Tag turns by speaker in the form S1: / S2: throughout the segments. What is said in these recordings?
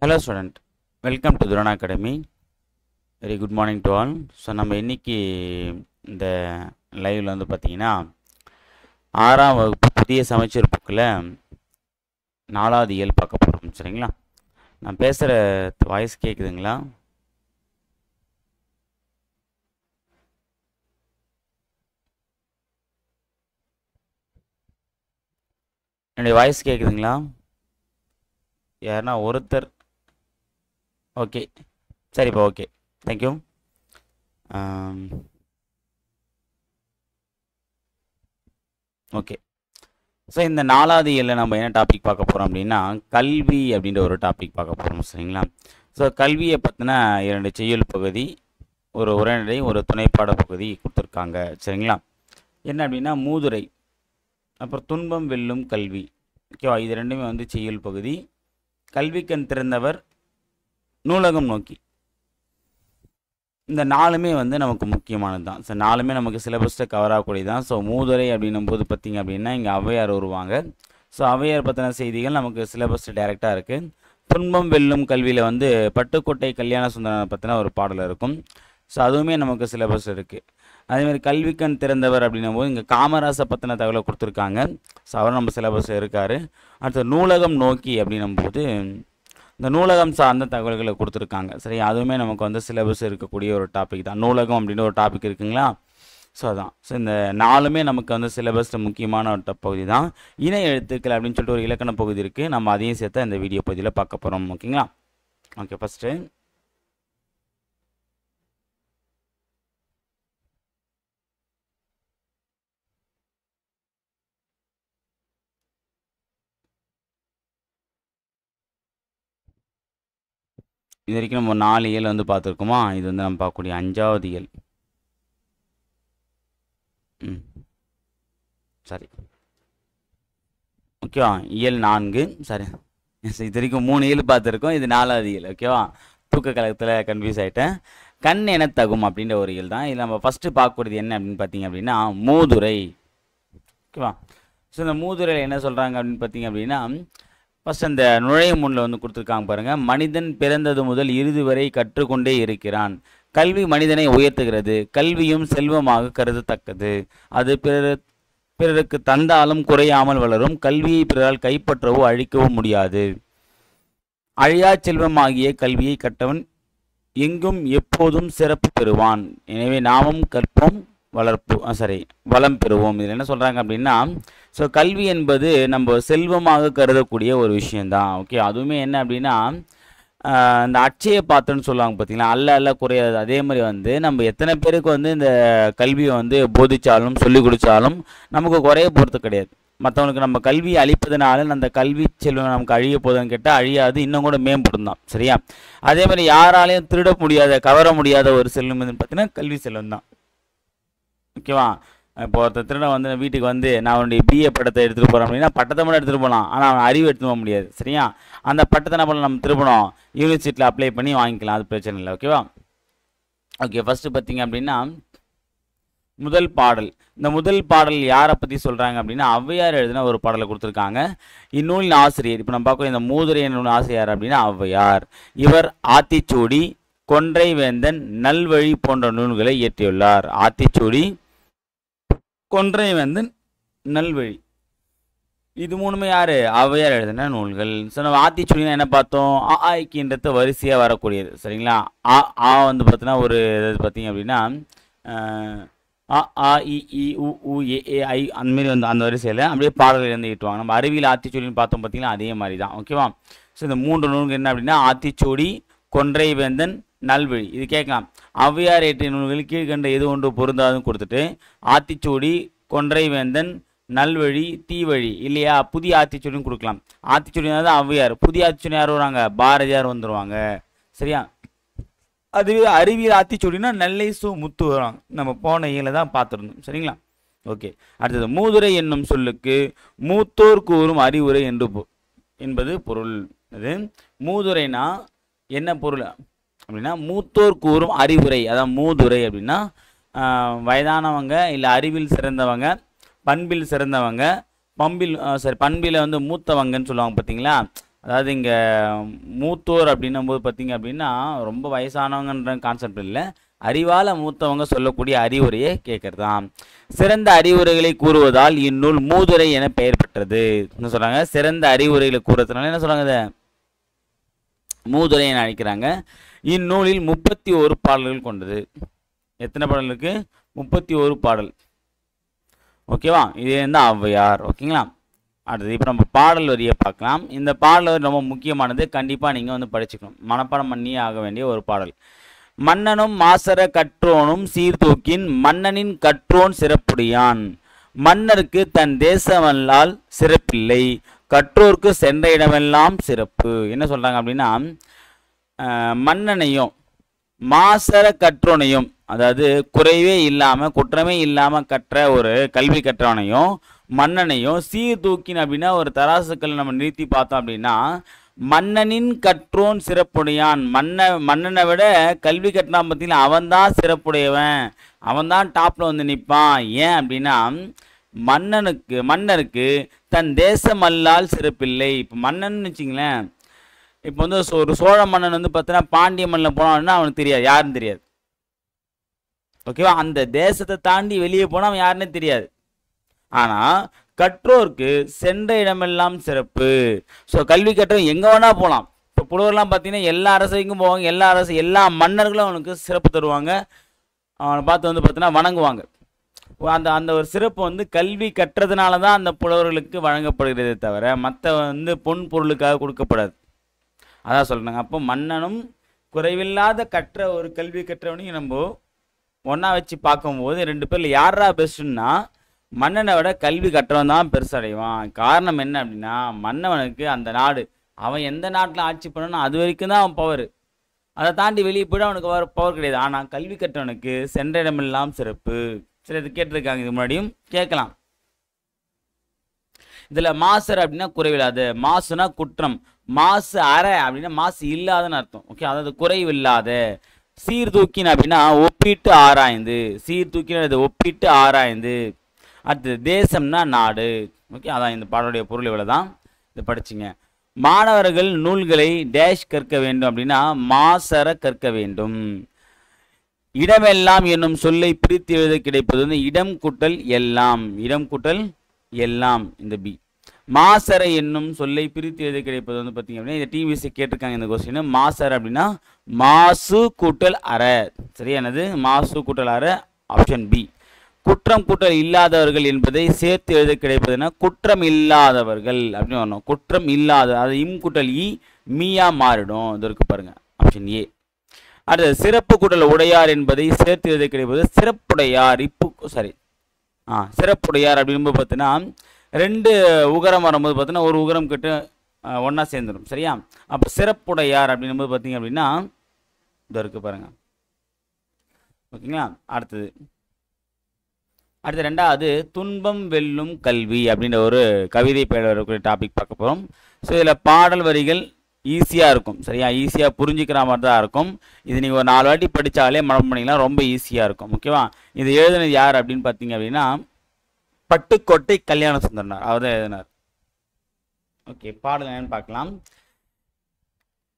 S1: Hello student, welcome to Durana Academy. Very good morning to all. So நம்ம இன்னைக்கு இந்த லைவ்ல வந்து பார்த்தீங்கன்னா 6ஆம் வகுப்பு புதிய சமச்சீர் புக்கில் 4வது இயல் பார்க்க போகிறோம். சரிங்களா? நான் பேசுகிற வாய்ஸ் கேட்குதுங்களா? என்னுடைய வாய்ஸ் கேட்குதுங்களா? யாருன்னா ஒருத்தர் ஓகே சரிப்பா ஓகே தேங்க்யூ. ஓகே ஸோ இந்த 4வது இயலில் நம்ம என்ன டாபிக் பார்க்க போகிறோம் அப்படின்னா கல்வி அப்படின்ற ஒரு டாபிக் பார்க்க போகிறோம். சரிங்களா? ஸோ கல்வியை பற்றின 2 செய்யுள் பகுதி, ஒரு உரைநடை, ஒரு துணைப்பாட பகுதி கொடுத்துருக்காங்க. சரிங்களா? என்ன அப்படின்னா மூதுரை, அப்புறம் துன்பம் வெல்லும் கல்வி. ஓகேவா? இது ரெண்டுமே வந்து செய்யுள் பகுதி. கல்விக்கண் திறந்தவர், நூலகம் நோக்கி, இந்த 4மே வந்து நமக்கு முக்கியமானது தான். ஸோ 4மே நமக்கு சிலபஸில் கவர் ஆகக்கூடியது தான். ஸோ மூதுரை அப்படின்னும் போது பார்த்திங்க அப்படின்னா இங்கே ஔவையார் வருவாங்க. ஸோ ஔவையார் பற்றின செய்திகள் நமக்கு சிலபஸில் டைரெக்டாக இருக்குது. துன்பம் வெல்லும் கல்வியில் வந்து பட்டுக்கோட்டை கல்யாண சுந்தரம் பற்றின ஒரு பாடல் இருக்கும். ஸோ அதுவுமே நமக்கு சிலபஸ் இருக்குது. அதேமாதிரி கல்விக்கண் திறந்தவர் அப்படின்னும் போது இங்கே காமராசை பற்றின தகவலை கொடுத்துருக்காங்க. ஸோ அவர் நம்ம சிலபஸ் இருக்கார். அடுத்து நூலகம் நோக்கி அப்படின்னும் போது இந்த நூலகம் சார்ந்த தகவல்களை கொடுத்துருக்காங்க. சரி, அதுவுமே நமக்கு வந்து சிலபஸ் இருக்கக்கூடிய ஒரு டாபிக் தான். நூலகம் அப்படின்னு ஒரு டாபிக் இருக்குங்களா? ஸோ அதான். ஸோ இந்த 4மே நமக்கு வந்து சிலபஸில் முக்கியமான ஒரு பகுதி தான். இணை எழுத்துக்கள் அப்படின்னு சொல்லிட்டு ஒரு இலக்கண பகுதி இருக்குது. நம்ம அதையும் சேர்த்து இந்த வீடியோ பகுதியில் பார்க்க போகிறோம். ஓகேங்களா? ஓகே, ஃபஸ்ட்டு இது வரைக்கும் நம்ம 4 இயல் வந்து பார்த்துருக்கோமா? இது வந்து நம்ம பார்க்கக்கூடிய 5வது இயல். சரி, ஓகேவா? இயல் 4. சரி, இது வரைக்கும் 3 இயல் பார்த்துருக்கோம். இது 4வது இயல். ஓகேவா? தூக்க கழகத்தில் கன்ஃபியூஸ் ஆகிட்டேன். கண் என தகும் அப்படின்ற ஒரு இயல் தான். இதில் நம்ம ஃபஸ்ட்டு பார்க்கக்கூடியது என்ன அப்படின்னு பார்த்தீங்க அப்படின்னா மூதுரை. ஓகேவா? ஸோ இந்த மூதுரையில் என்ன சொல்கிறாங்க அப்படின்னு பார்த்தீங்க அப்படின்னா ஃபஸ்ட் அந்த நுழைவு முன்னில் வந்து கொடுத்துருக்காங்க பாருங்கள். மனிதன் பிறந்தது முதல் இறுதி வரை கற்றுக்கொண்டே இருக்கிறான். கல்வி மனிதனை உயர்த்துகிறது. கல்வியும் செல்வமாக கருதத்தக்கது. அது பிறருக்கு தந்தாலும் குறையாமல் வளரும். கல்வியை பிறரால் கைப்பற்றவோ அழிக்கவோ முடியாது. அழியா செல்வமாகிய கல்வியை கற்றவன் எங்கும் எப்போதும் சிறப்பு பெறுவான். எனவே நாமும் கற்போம், வளம் பெறுவோம். இதில் என்ன சொல்கிறாங்க அப்படின்னா ஸோ கல்வி என்பது நம்ம செல்வமாக கருதக்கூடிய ஒரு விஷயந்தான். ஓகே, அதுவுமே என்ன அப்படின்னா இந்த அட்சய பாத்திரம்னு சொல்லுவாங்க பார்த்தீங்களா, அல்ல குறையாது. அதே மாதிரி வந்து நம்ம எத்தனை பேருக்கு வந்து இந்த கல்வியை வந்து போதிச்சாலும் சொல்லி கொடுத்தாலும் நமக்கு குறைய போகிறது கிடையாது. மற்றவங்களுக்கு நம்ம கல்வியை அளிப்பதனால அந்த கல்வி செல்வம் நமக்கு அழிய போதுன்னு கேட்டால் அழியாது, இன்னும் கூட மேம்படும் தான். சரியா? அதே மாதிரி யாராலையும் திருட முடியாத, கவர முடியாத ஒரு செல்வம் பார்த்தீங்கன்னா கல்வி செல்வம் தான். ஓகேவா? இப்போ ஒருத்தர் திருடன் வந்து வீட்டுக்கு வந்து நான் அவனுடைய பிஏ பட்டத்தை எடுத்துகிட்டு போகிறேன் அப்படின்னா பட்டத்தை மட்டும் எடுத்துகிட்டு போகலாம், ஆனால் அவன் அறிவு எடுத்துகிட்டு போக முடியாது. சரியா? அந்த பட்டத்தை நம்ம திருப்பணும், யூனிவர்சிட்டியில் அப்ளை பண்ணி வாங்கிக்கலாம், அது பிரச்சனை இல்லை. ஓகேவா? ஓகே, ஃபஸ்ட்டு பார்த்தீங்க அப்படின்னா முதல் பாடல். இந்த முதல் பாடல் யாரை பற்றி சொல்கிறாங்க அப்படின்னா ஔவையார் எழுதின ஒரு பாடலை கொடுத்துருக்காங்க. இந்நூலின் ஆசிரியர், இப்போ நம்ம பார்க்கக்கூடிய இந்த மூதுரை நூல் ஆசிரியர் அப்படின்னா ஔவையார். இவர் ஆத்திச்சூடி, கொன்றை வேந்தன், நல்வழி போன்ற நூல்களை இயற்றியுள்ளார். ஆத்திச்சூடி, கொன்றை வேந்தன், நல்வழி, இது 3மே யார்? ஔவையார் எழுதின நூல்கள். ஸோ நம்ம ஆத்திச்சூடினா என்ன பார்த்தோம்? ஆய்க்கின்றது வரிசையாக வரக்கூடியது. சரிங்களா? வந்து பார்த்தீங்கன்னா ஒரு பார்த்தீங்க அப்படின்னா அ இ இ உ ஏ ஏ ஐ அந்தமாரி வந்து அந்த வரிசையில் அப்படியே பாடல்கள் வந்து ஈட்டுவாங்க. நம்ம அறிவியல் ஆத்திச்சூடின்னு பார்த்தோம் பார்த்தீங்கன்னா அதே மாதிரி தான். ஓகேவா? ஸோ இந்த 3 நூல்கள் என்ன அப்படின்னா ஆத்திச்சூடி, கொன்றை வேந்தன், நல்வழி. இது கேட்கலாம். ஔவையார் இயற்றிய நூல்கள் கீழ்கண்ட எது ஒன்று பொருந்தாதுன்னு கொடுத்துட்டு ஆத்திச்சூடி, கொன்றை வேந்தன், நல்வழி, தீவழி இல்லையா? புதிய ஆத்திச்சூடின்னு கொடுக்கலாம். ஆத்திச்சூடினா தான் ஔவையார். புதிய ஆத்திச்சூடி யார் வருவாங்க? பாரதியார் வந்துடுவாங்க. சரியா? அதுவே அறிவியல் ஆத்திச்சூடினா நெல்லை சு முத்து வருவாங்க. நம்ம போன இயலை தான் பார்த்துருந்தோம். சரிங்களா? ஓகே, அடுத்தது மூதுரை என்னும் சொல்லுக்கு மூத்தோர் கூறும் அறிவுரை என்பது பொருள். அது மூதுரைனா என்ன பொருள் அப்படின்னா மூத்தோர் கூறும் அறிவுரை. அதான் மூதுரை அப்படின்னா வயதானவங்க இல்லை அறிவில் சிறந்தவங்க, பண்பில் சிறந்தவங்க, பண்பில் வந்து மூத்தவங்கன்னு சொல்லுவாங்க பார்த்தீங்களா? அதாவது இங்கே மூத்தோர் அப்படின்னும்போது பார்த்தீங்க அப்படின்னா ரொம்ப வயசானவங்கன்ற கான்செப்ட் இல்லை, அறிவால மூத்தவங்க சொல்லக்கூடிய அறிவுரையை கேட்கறது தான். சிறந்த அறிவுரைகளை கூறுவதால் இந்நூல் மூதுரை என பெயர் பெற்றது. என்ன சொல்றாங்க? சிறந்த அறிவுரைகளை கூறுறதுனால என்ன சொல்றாங்க? இதை மூதுரை என அழைக்கிறாங்க. இந்நூலில் 31 பாடல்கள் கொண்டது. எத்தனை பாடல் இருக்கு? 31 பாடல். ஓகேவா? இது வந்து ஔவையார். ஓகேங்களா? அடுத்தது இப்போ நம்ம பாடல் வரியை பார்க்கலாம். இந்த பாடல் வரி ரொம்ப முக்கியமானது, கண்டிப்பாக நீங்கள் வந்து படிச்சுக்கணும், மனப்பாடம் பண்ணியே ஆக வேண்டிய ஒரு பாடல். மன்னனும் மாசற கற்றோனும் சீர்தூக்கின் மன்னனின் கற்றோன் சிறப்புடையான், மன்னருக்கு தன் தேசமல்லால் சிறப்பில்லை, கற்றோர்க்கு சென்ற இடமெல்லாம் சிறப்பு. என்ன சொல்கிறாங்க அப்படின்னா, மன்னனையும் மாசற கற்றோனையும், அதாவது குறைவே இல்லாமல் குற்றமே இல்லாமல் கற்ற ஒரு கல்வி கற்றவனையும் மன்னனையும் சீர்தூக்கின் அப்படின்னா ஒரு தராசுக்கள் நம்ம நிறுத்தி பார்த்தோம் அப்படின்னா, மன்னனின் கற்றோன் சிறப்புடையான், மன்னனை விட கல்வி கற்றான் பற்றியில் அவன்தான் சிறப்புடையவன், அவன்தான் டாப்பில் வந்து நிற்பான். ஏன் அப்படின்னா, மன்னருக்கு தன் தேசமல்லால் சிறப்பில்லை. இப்போ மன்னன் வச்சிங்களேன், இப்போ வந்து ஒரு சோழ மன்னன் வந்து பார்த்தீங்கன்னா பாண்டிய மன்னன் போனான்னா அவனுக்கு தெரியாது, யாருன்னு தெரியாது. ஓகேவா? அந்த தேசத்தை தாண்டி வெளியே போனால் அவன் யாருன்னே தெரியாது. ஆனால் கற்றோருக்கு சென்ற இடமெல்லாம் சிறப்பு. ஸோ கல்வி கற்றவன் எங்கே வேணால் போகலாம். இப்போ புலவர்லாம் பார்த்தீங்கன்னா எல்லா அரசைக்கும் போவாங்க, எல்லா மன்னர்களும் அவனுக்கு சிறப்பு தருவாங்க, அவனை பார்த்து வந்து பார்த்தீங்கன்னா வணங்குவாங்க. அந்த ஒரு சிறப்பு வந்து கல்வி கற்றதுனால தான் அந்த புலவர்களுக்கு வழங்கப்படுகிறதே தவிர மற்ற வந்து பொன் பொருளுக்காக கொடுக்கப்படாது. அதான் சொல்கிறாங்க. அப்போ மன்னனும் குறைவில்லாத கற்ற ஒரு கல்வி கற்றவனையும் நம்ம ஒன்றா வச்சு பார்க்கும்போது ரெண்டு பேரில் யாரா பெஸ்ட்டுன்னா மன்னனை விட கல்வி கற்றவன் தான் பெருசடைவான். காரணம் என்ன அப்படின்னா, மன்னவனுக்கு அந்த நாடு, அவன் எந்த நாட்டில் ஆட்சி பண்ணணும் அது வரைக்கும் தான் அவன் பவர், அதை தாண்டி வெளியே போய்ட்டு அவனுக்கு பவர் கிடையாது. ஆனால் கல்வி கற்றவனுக்கு சென்ற இடமெல்லாம் சிறப்பு. சரி, இது கேட்டிருக்காங்க, இது முன்னாடியும் கேட்கலாம். இதில் மாசர் அப்படின்னா குறைவில்லாத, மாசுனா குற்றம், மாசு அற அப்படின்னா மாசு இல்லாதன்னு அர்த்தம். ஓகே, அதாவது குறைவில்லாத. சீர்தூக்கின் அப்படின்னா ஒப்பிட்டு ஆராய்ந்து, சீர்தூக்கின் ஒப்பிட்டு ஆராய்ந்து. அடுத்தது தேசம்னா நாடு. ஓகே, அதான் இந்த பாடலுடைய பொருள். இவ்வளோ தான், இதை படிச்சிங்க. மாணவர்கள் நூல்களை டேஷ் கற்க வேண்டும் அப்படின்னா மாசற கற்க வேண்டும். இடமெல்லாம் என்னும் சொல்லை பிரித்து எழுத கிடைப்பது வந்து இடம் கூட்டல் எல்லாம், இடம் கூட்டல் எல்லாம், இந்த பி. மாசற என்னும் சொல்லை பிரித்து எழுத கிடைப்பது வந்து பார்த்தீங்க அப்படின்னா, இந்த டிவிசி கேட்டிருக்காங்க இந்த கொஸ்டின். மாசற அப்படின்னா மாசு கூட்டல் அற. சரியானது மாசு கூட்டல் அற, ஆப்ஷன் பி. குற்றம் கூட்டல் இல்லாதவர்கள் என்பதை சேர்த்து எழுத கிடைப்பதுன்னா குற்றம் இல்லாதவர்கள் அப்படின்னு வரணும். குற்றம் இல்லாத, அது இம் கூட்டல் இ மீயா மாறிடும். இதற்கு பாருங்க, ஆப்ஷன் ஏ. அடுத்தது சிறப்பு கூட்டல் உடையார் என்பதை சேர்த்து எழுத கிடைப்பது சிறப்புடையார். சிறப்புடையார் அப்படின்னு பார்த்தீங்கன்னா ரெண்டு உகரம் வரும்போது பார்த்தீங்கன்னா ஒரு உகரம் கிட்ட ஒன்றா சேர்ந்துடும். சரியா? அப்போ சிறப்புடையார் அப்படின்னும்போது பார்த்தீங்க அப்படின்னா இதற்கு பாருங்க. ஓகேங்களா? அடுத்து ரெண்டாவது துன்பம் வெல்லும் கல்வி அப்படின்ற ஒரு கவிதை பெயர் வரக்கூடிய டாபிக் பார்க்க போகிறோம். ஸோ இதில் பாடல் வரிகள் ஈஸியாக இருக்கும். சரியா? ஈஸியாக புரிஞ்சுக்கிற மாதிரி தான் இருக்கும். இது நீங்கள் ஒரு 4 வாட்டி படித்தாலே மனம் பண்ணிக்கலாம், ரொம்ப ஈஸியாக இருக்கும். ஓகேவா? இது எழுதினது யார் அப்படின்னு பார்த்தீங்க அப்படின்னா பட்டுக்கோட்டை கல்யாண சுந்தரனார், அவர் தான் எழுதினார். ஓகே, பாடல் என்னன்னு பார்க்கலாம்.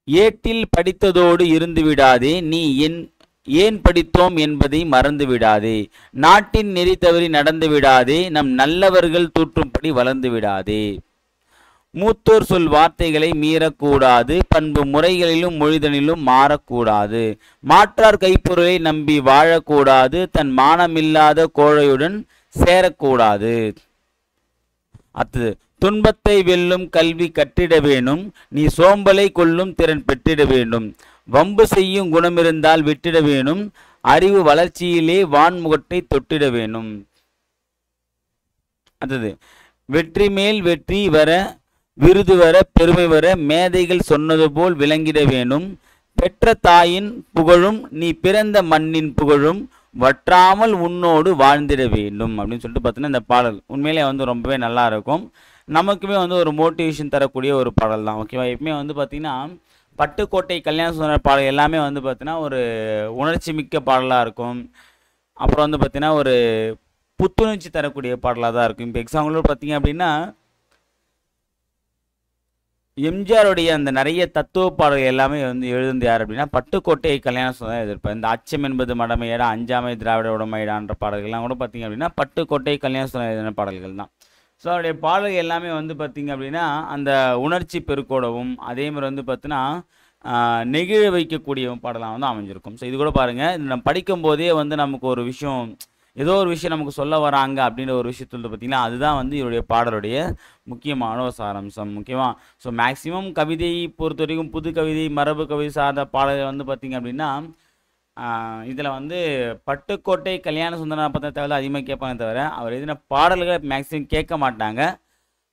S1: ஏட்டில் படித்ததோடு இருந்து விடாதே, நீ ஏன் படித்தோம் என்பதை மறந்து விடாதே, நாட்டின் நெறி தவறி நடந்து விடாதே, நம் நல்லவர்கள் தூற்றும்படி வளர்ந்து விடாதே, மூத்தோர் சொல் வார்த்தைகளை மீறக்கூடாது, பண்பு முறைகளிலும் மொழிதனிலும் மாறக்கூடாது, மாற்றார் கைப்பொருளை நம்பி வாழக்கூடாது, தன் மானமில்லாத கோழையுடன் சேரக்கூடாது. அடுத்தது துன்பத்தை வெல்லும் கல்வி கற்றிட வேணும், நீ சோம்பலை கொள்ளும் திறன் பெற்றிட வேண்டும், வம்பு செய்யும் குணம் இருந்தால் விட்டிட வேணும், அறிவு வளர்ச்சியிலே வான்முகத்தை தொட்டிட வேணும். அடுத்தது வெற்றி மேல் வெற்றி வர, விருது வர, பெருமை வர, மேதைகள் சொன்னது போல் விளங்கிட வேணும், பெற்ற தாயின் புகழும் நீ பிறந்த மண்ணின் புகழும் வற்றாமல் உன்னோடு வாழ்ந்திட வேண்டும் அப்படின்னு சொல்லிட்டு பார்த்தீங்கன்னா இந்த பாடல் உண்மையிலே வந்து ரொம்பவே நல்லா இருக்கும். நமக்குமே வந்து ஒரு மோட்டிவேஷன் தரக்கூடிய ஒரு பாடல் தான். ஓகேவா? எப்பவுமே வந்து பார்த்தீங்கன்னா பட்டுக்கோட்டை கல்யாண சுந்தரனார் பாடல் எல்லாமே வந்து பார்த்தீங்கன்னா ஒரு உணர்ச்சி மிக்க பாடலாக இருக்கும். அப்புறம் வந்து பார்த்தீங்கன்னா ஒரு புத்துணர்ச்சி தரக்கூடிய பாடலாக தான் இருக்கும். இப்போ எக்ஸாம்பிள் பார்த்தீங்க அப்படின்னா எம்ஜிஆருடைய அந்த நிறைய தத்துவ பாடல்கள் எல்லாமே வந்து எழுதுந்து யார் அப்படின்னா பட்டுக்கோட்டை கல்யாண சுந்தரம் எழுதியிருப்பார். இந்த அச்சம் என்பது மடமையடா, அஞ்சாமை திராவிட உடமையடான்ற பாடல்கள்லாம் கூட பார்த்தீங்க அப்படின்னா பட்டுக்கோட்டை கல்யாண சுந்தரம் எழுதின பாடல்கள் தான். ஸோ அவருடைய பாடல்கள் எல்லாமே வந்து பார்த்தீங்க அப்படின்னா அந்த உணர்ச்சி பெருக்கோடவும் அதே மாதிரி வந்து பார்த்தீங்கன்னா நெகிழ வைக்கக்கூடிய பாடலாக வந்து அமைஞ்சிருக்கும். ஸோ இது கூட பாருங்கள், இது நம்ம படிக்கும் போதே வந்து நமக்கு ஒரு விஷயம், ஏதோ ஒரு விஷயம் நமக்கு சொல்ல வராங்க அப்படின்ற ஒரு விஷயத்தில் பார்த்தீங்கன்னா அதுதான் வந்து இவருடைய பாடலுடைய முக்கியமான ஒரு சாராம்சம். முக்கியமாக ஸோ மேக்சிமம் கவிதையை பொறுத்த வரைக்கும் புது கவிதை மரபு கவிதை சார்ந்த பாடல்கள் வந்து பார்த்திங்க அப்படின்னா இதில் வந்து பட்டுக்கோட்டை கல்யாண சுந்தரம் பற்றின தகவல் அதிகமாக கேட்பாங்க தவிர அவர் எதுனா பாடல்களை மேக்சிமம் கேட்க மாட்டாங்க.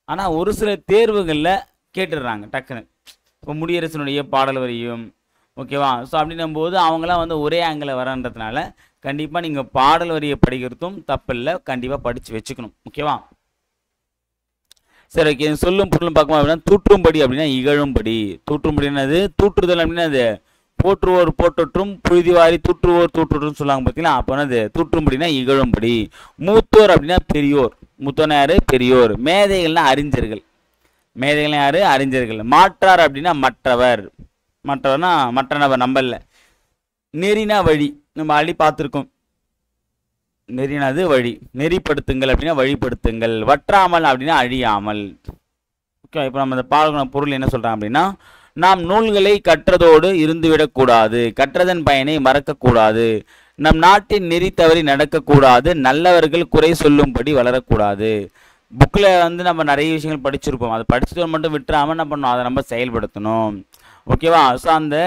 S1: ஆனால் ஒரு சில தேர்வுகளில் கேட்டுடுறாங்க டக்குன்னு. இப்போ முடியரசனுடைய பாடல் வரியும் ஓகேவா. ஸோ அப்படின்னும் போது அவங்களாம் வந்து ஒரே ஆங்கிளில் வரன்றதுனால கண்டிப்பாக நீங்கள் பாடல் வரியை படிக்கிறதும் தப்பில்லை, கண்டிப்பாக படித்து வச்சுக்கணும். ஓகேவா. சரி ஓகே. சொல்லும் பொருளும் பார்க்கணும் அப்படின்னா தூற்றும்படி அப்படின்னா இகழும்படி. தூற்றும்படினது தூற்றுதல் அப்படின்னா அது போற்றுவோர் போற்றொற்றும் புழுதிவாரி தூற்றுவோர் தூற்றுற்றும் சொல்லுவாங்க பார்த்தீங்களா. அப்போ அது தூற்றும்படினா இகழும்படி. மூத்தோர் அப்படின்னா பெரியோர். மூத்தோர்னா யாரு? பெரியோர். மேதைகள்னா அறிஞர்கள். மேதைகள்னா யாரு? அறிஞர்கள். மாற்றார் அப்படின்னா மற்றவர். மற்றவர்னா மற்ற நபர், நம்பல. நெறினா வழி, நம்ம அழி பார்த்துருக்கோம். நெறினாது வழி. நெறிப்படுத்துங்கள் அப்படின்னா வழிப்படுத்துங்கள். வற்றாமல் அப்படின்னா அழியாமல். ஓகே. இப்போ நம்ம இந்த பாடல்கள் பொருள் என்ன சொல்கிறோம் அப்படின்னா நாம் நூல்களை கற்றதோடு இருந்துவிடக்கூடாது, கற்றதன் பயனை மறக்கக்கூடாது, நம் நாட்டின் நெறி தவறி நடக்கக்கூடாது, நல்லவர்கள் குறை சொல்லும்படி வளரக்கூடாது. புக்கில் வந்து நம்ம நிறைய விஷயங்கள் படிச்சிருப்போம், அதை படிச்சுட்டு மட்டும் விட்டுறாமல் என்ன பண்ணணும், அதை நம்ம செயல்படுத்தணும். ஓகேவா. ஸோ அந்த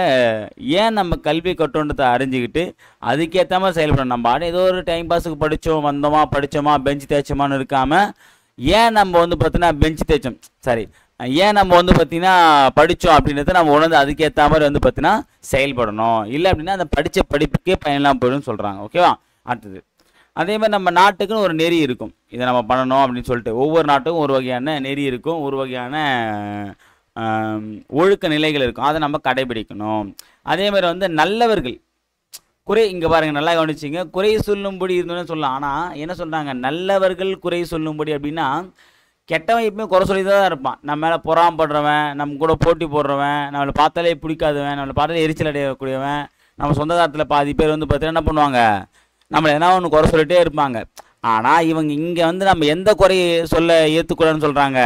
S1: ஏன் நம்ம கல்வி கட்டோன்றதை அறிஞ்சிக்கிட்டு அதுக்கேற்ற மாதிரி செயல்படணும். நம்ம ஏதோ ஒரு டைம் பாஸுக்கு படித்தோம் வந்தோமா படித்தோமா பெஞ்சு தேய்ச்சோமான்னு இருக்காமல் ஏன் நம்ம வந்து பார்த்தீங்கன்னா பெஞ்சு தேய்ச்சோம் சாரி ஏன் நம்ம வந்து பார்த்தீங்கன்னா படித்தோம் அப்படின்றத நம்ம உணர்ந்து அதுக்கேற்ற மாதிரி வந்து பார்த்தீங்கன்னா செயல்படணும். இல்லை அப்படின்னா அந்த படித்த படிப்புக்கே பயனில்லாமல் போயிடும்னு சொல்கிறாங்க. ஓகேவா. அடுத்தது அதே மாதிரி நம்ம நாட்டுக்குன்னு ஒரு நெறி இருக்கும், இதை நம்ம பண்ணணும் அப்படின்னு சொல்லிட்டு. ஒவ்வொரு நாட்டுக்கும் ஒரு வகையான நெறி இருக்கும், ஒரு வகையான ஒழுக்க நிலைகள் இருக்கும், அதை நம்ம கடைபிடிக்கணும். அதே மாதிரி வந்து நல்லவர்கள் குறை, இங்கே பாருங்கள் நல்லா கவனிச்சிங்க, குறை சொல்லும்படி இருந்தோன்னு சொல்லலாம். ஆனால் என்ன சொல்கிறாங்க, நல்லவர்கள் குறை சொல்லும்படி அப்படின்னா கெட்டவன் எப்பவுமே குறை சொல்லி தான் இருப்பான். நம்ம மேலே பொறாமப்படுறவன், நம்ம கூட போட்டி போடுறவன், நம்மளை பார்த்தாலே பிடிக்காதவன், நம்மளை பார்த்தாலே எரிச்சல் அடையக்கூடியவன், நம்ம சொந்தக்காரத்தில் பாதி பேர் வந்து பார்த்தீங்கன்னா என்ன பண்ணுவாங்க, நம்மளை எதனா ஒன்று குறை சொல்லிகிட்டே இருப்பாங்க. ஆனால் இவங்க இங்கே வந்து நம்ம எந்த குறையை சொல்ல ஏற்றுக்கூடாதுன்னு சொல்கிறாங்க,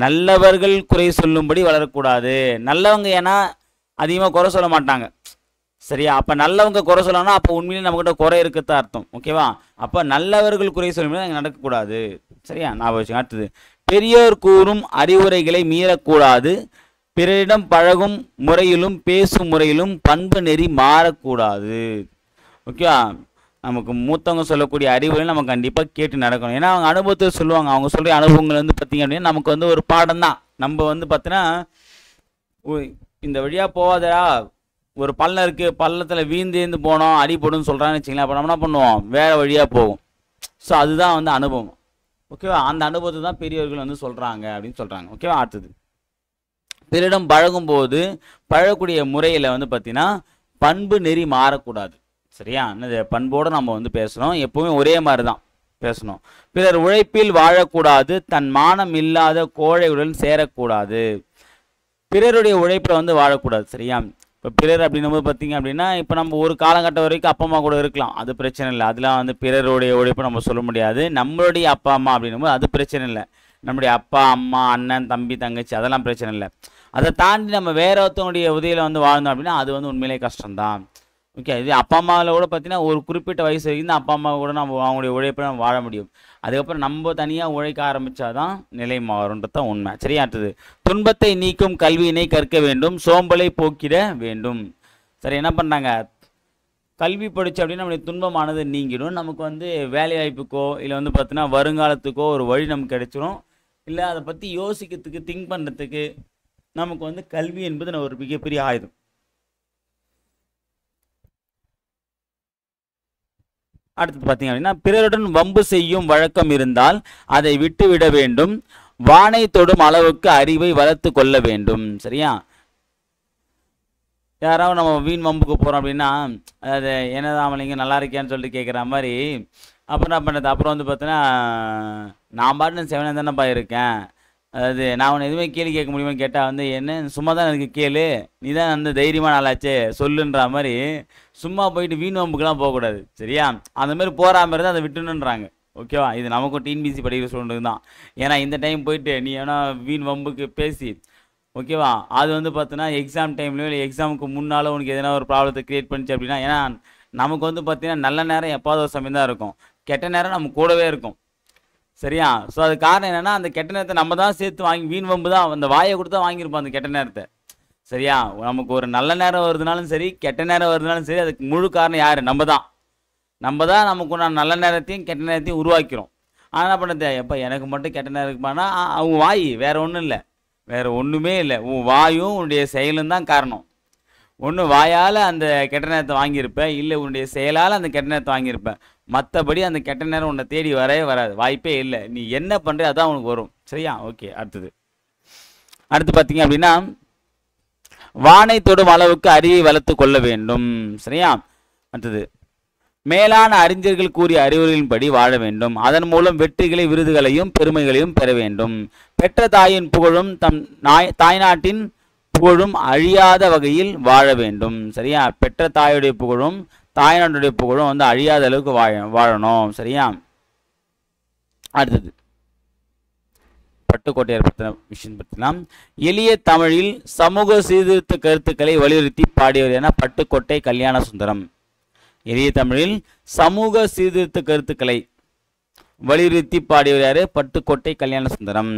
S1: நல்லவர்கள் குறை சொல்லும்படி வளரக்கூடாது. நல்லவங்க ஏன்னா அதிகமாக குறை சொல்ல மாட்டாங்க, சரியா. அப்போ நல்லவங்க குறை சொல்லணும்னா அப்போ உண்மையிலே நம்மக்கிட்ட குறை இருக்குதான் அர்த்தம். ஓகேவா. அப்போ நல்லவர்கள் குறை சொல்லும்போது அங்கே நடக்கக்கூடாது, சரியா. ஞாபகம் வச்சுங்க. அடுத்தது பெரியோர் கூறும் அறிவுரைகளை மீறக்கூடாது, பிறரிடம் பழகும் முறையிலும் பேசும் முறையிலும் பண்பு நெறி மாறக்கூடாது. ஓகேவா. நமக்கு மூத்தவங்க சொல்லக்கூடிய அறிவுரை நம்ம கண்டிப்பாக கேட்டு நடக்கணும். ஏன்னா அவங்க அனுபவத்தை சொல்லுவாங்க, அவங்க சொல்கிற அனுபவங்கள் வந்து பார்த்திங்க அப்படின்னா நமக்கு வந்து ஒரு பாடம் தான். நம்ம வந்து பார்த்தீங்கன்னா இந்த வழியாக போகாதா, ஒரு பள்ளம் இருக்குது, பள்ளத்தில் வீழ்ந்து போனோம் அடிபடுன்னு சொல்கிறான்னு வச்சிங்களேன், அப்போ நம்ம என்ன பண்ணுவோம், வேறு வழியாக போகும். ஸோ அதுதான் வந்து அனுபவம். ஓகேவா. அந்த அனுபவத்தை தான் பெரியவர்கள் வந்து சொல்கிறாங்க அப்படின்னு சொல்கிறாங்க. ஓகேவா. அடுத்தது பிறரிடம் பழகும்போது பழகக்கூடிய முறையில் வந்து பார்த்திங்கன்னா பண்பு நெறி மாறக்கூடாது, சரியா. என்னது பண்போடு நம்ம வந்து பேசணும், எப்போவுமே ஒரே மாதிரி தான் பேசணும். பிறர் உழைப்பில் வாழக்கூடாது, தன் மானம் இல்லாத கோழையுடன் சேரக்கூடாது. பிறருடைய உழைப்பில் வந்து வாழக்கூடாது, சரியா. இப்போ பிறர் அப்படின்னும் போது பார்த்தீங்க அப்படின்னா இப்போ நம்ம ஒரு காலகட்டம் வரைக்கும் அப்பா அம்மா கூட இருக்கலாம், அது பிரச்சனை இல்லை, அதெல்லாம் வந்து பிறருடைய உழைப்பை நம்ம சொல்ல முடியாது. நம்மளுடைய அப்பா அம்மா அப்படின்னும் போது அது பிரச்சனை இல்லை. நம்முடைய அப்பா அம்மா அண்ணன் தம்பி தங்கச்சி அதெல்லாம் பிரச்சனை இல்லை. அதை தாண்டி நம்ம வேற ஒருத்தவங்களுடைய உதவியில் வந்து வாழ்ந்தோம் அப்படின்னா அது வந்து உண்மையிலே கஷ்டம்தான். ஓகே. இது அப்பா அம்மாவில் கூட பார்த்தீங்கன்னா ஒரு குறிப்பிட்ட வயசு வரைக்கும் தான் அப்பா அம்மா கூட நம்ம அவங்களுடைய உழைப்பை நம்ம வாழ முடியும். அதுக்கப்புறம் நம்ம தனியாக உழைக்க ஆரம்பித்தாதான் நிலை மாறுன்றது தான் உண்மை, சரியாட்டுது. துன்பத்தை நீக்கும் கல்வியினை கற்க வேண்டும், சோம்பலை போக்கிட வேண்டும். சரி, என்ன பண்ணுறாங்க, கல்வி படிச்சு அப்படின்னா நம்மளுடைய துன்பமானது நீங்கிடும். நமக்கு வந்து வேலை வாய்ப்புக்கோ இல்லை வந்து பார்த்தீங்கன்னா வருங்காலத்துக்கோ ஒரு வழி நமக்கு கிடைச்சிரும். இல்லை அதை பற்றி யோசிக்கிறதுக்கு திங்க் பண்ணுறதுக்கு நமக்கு வந்து கல்வி என்பது ஒரு மிகப்பெரிய ஆயுதம். அடுத்தது பார்த்தீங்க அப்படின்னா பிறருடன் வம்பு செய்யும் வழக்கம் இருந்தால் அதை விட்டுவிட வேண்டும், வானை தொடும் அளவுக்கு அறிவை வளர்த்து கொள்ள வேண்டும், சரியா. யாராவது நம்ம வீண் வம்புக்கு போகிறோம் அப்படின்னா அதாவது என்னதான் இல்லைங்க நல்லா இருக்கேன்னு சொல்லிட்டு கேட்குற மாதிரி அப்புறம் என்ன பண்ணுறது, அப்புறம் வந்து பார்த்தீங்கன்னா நான் பாட்டு செவனே தானேப்பா இருக்கேன், அதாவது நான் உன்னை எதுவுமே கேள்வி கேட்க முடியுமான்னு கேட்டால் வந்து என்ன சும்மா தான் எனக்கு கேளு, நீ தான் வந்து தைரியமான ஆளாச்சே சொல்லுன்ற மாதிரி சும்மா போயிட்டு வீண் வம்புக்கெல்லாம் போகக்கூடாது. சரியா? அந்த மாதிரி போகிற மாதிரி தான் அதை விட்டுணுன்றாங்க. ஓகேவா? இது நமக்கும் டிஎன்பிசி படிக்கிற ஸ்டூடெண்ட்டுக்கு தான். ஏன்னா இந்த டைம் போயிட்டு நீ ஏன்னா வீண் வம்புக்கு பேசி ஓகேவா, அது வந்து பார்த்தீங்கன்னா எக்ஸாம் டைம்லையோ இல்லை எக்ஸாமுக்கு முன்னாலும் உனக்கு எதனா ஒரு ப்ராப்ளத்தை க்ரியேட் பண்ணிச்சு அப்படின்னா, ஏன்னா நமக்கு வந்து பார்த்தீங்கன்னா நல்ல நேரம் எப்பாவது ஒரு சமயம் தான் இருக்கும், கெட்ட நேரம் நம்ம கூடவே இருக்கும். சரியா? ஸோ அது காரணம் என்னென்னா அந்த கெட்ட நேரத்தை நம்ம தான் சேர்த்து வாங்கி வீண் வம்பு தான் அந்த வாயை கொடுத்து தான் வாங்கியிருப்போம் அந்த கெட்ட நேரத்தை. சரியா? நமக்கு ஒரு நல்ல நேரம் வருதுனாலும் சரி கெட்ட நேரம் வருதுனாலும் சரி அதுக்கு முழு காரணம் யார்? நம்ம தான். நம்ம தான் நமக்கு நான் நல்ல நேரத்தையும் கெட்ட நேரத்தையும் உருவாக்கிறோம். ஆனால் என்ன பண்ணது, எப்போ எனக்கு மட்டும் கெட்ட நேரம் இருக்குமானா அவங்க வாய் வேறு ஒன்றும் இல்லை, வேறு ஒன்றுமே இல்லை. உன் வாயும் உன்னுடைய செயலும் தான் காரணம். ஒன்று வாயால் அந்த கெட்ட நேரத்தை வாங்கியிருப்பேன், இல்லை உன்னுடைய செயலால் அந்த கெட்ட நேரத்தை வாங்கியிருப்பேன். மற்றபடி அந்த கெட்ட நேரம் உன்னை தேடி வரவே வராது, வாய்ப்பே இல்லை. நீ என்ன பண்ணுற அதான் உனக்கு வரும். சரியா? ஓகே. அடுத்து பார்த்தீங்க அப்படின்னா வானை தொடும் அளவுக்கு அறிவை வளர்த்து கொள்ள வேண்டும். சரியா? அடுத்தது மேலான அறிஞர்கள் கூறிய அறிவுரைகளின்படி வாழ வேண்டும். அதன் மூலம் வெற்றிகளை விருதுகளையும் பெருமைகளையும் பெற வேண்டும். பெற்ற தாயின் புகழும் தம் தாய்நாட்டின் புகழும் அழியாத வகையில் வாழ வேண்டும். சரியா? பெற்ற தாயுடைய புகழும் தாய்நாட்டுடைய புகழும் வந்து அழியாத அளவுக்கு வாழணும். சரியா? அடுத்தது பட்டுக்கோட்டையார் பற்றின விஷயம் பற்றிலாம். எளிய தமிழில் சமூக சீர்திருத்த கருத்துக்களை வலியுறுத்தி பாடியவர் என பட்டுக்கோட்டை கல்யாண சுந்தரம். எளிய தமிழில் சமூக சீர்திருத்த கருத்துக்களை வலியுறுத்தி பாடியவர் யாரு? பட்டுக்கோட்டை கல்யாண சுந்தரம்.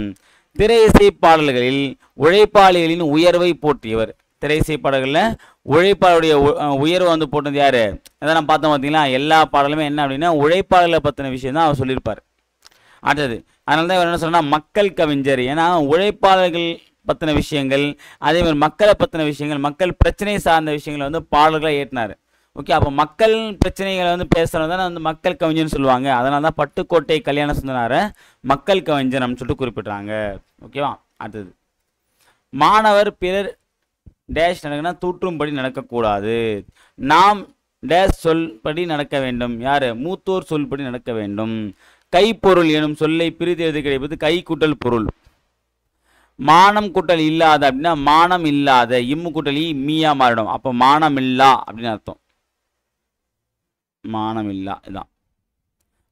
S1: திரை இசை பாடல்களில் உழைப்பாளிகளின் உயர்வை போற்றியவர். திரை இசை பாடல்களில் உழைப்பாளருடைய உயர்வை வந்து போட்டது யாரு? அதான் நம்ம பார்த்தோம் பார்த்தீங்களா, எல்லா பாடலுமே என்ன அப்படின்னா உழைப்பாளர்களை பற்றின விஷயம் தான் அவர் சொல்லியிருப்பார். அடுத்தது அதனால தான் இவர் என்ன சொன்னால் மக்கள் கவிஞர். ஏன்னா உழைப்பாளர்கள் பற்றின விஷயங்கள், அதே மாதிரி மக்களை பற்றின விஷயங்கள், மக்கள் பிரச்சனை சார்ந்த விஷயங்களை வந்து பாடல்களை ஏற்றினார். ஓகே, அப்போ மக்கள் பிரச்சனைகளை வந்து பேசுகிறது தானே வந்து மக்கள் கவிஞர்னு சொல்லுவாங்க. அதனால தான் பட்டுக்கோட்டை கல்யாண சுந்தராரை மக்கள் கவிஞர் அப்படின்னு சொல்லிட்டு குறிப்பிட்றாங்க. ஓகேவா? அடுத்தது மாணவர் பிறர் டேஷ் நடக்குன்னா தூற்றும்படி நடக்கக்கூடாது. நாம் டேஷ் சொல்படி நடக்க வேண்டும். யார்? மூத்தோர் சொல்படி நடக்க வேண்டும். கைப்பொருள் எனும் சொல்லை பிரித்து எழுதி கிடைப்பது கை கூட்டல் பொருள். மானம் கூட்டல் இல்லாத அப்படின்னா மானம் இல்லாத, இம்மு கூட்டல் மீயா மாறிடும். அப்போ மானம் இல்லா அப்படின்னு அர்த்தம். மானம் இல்லா இதான்.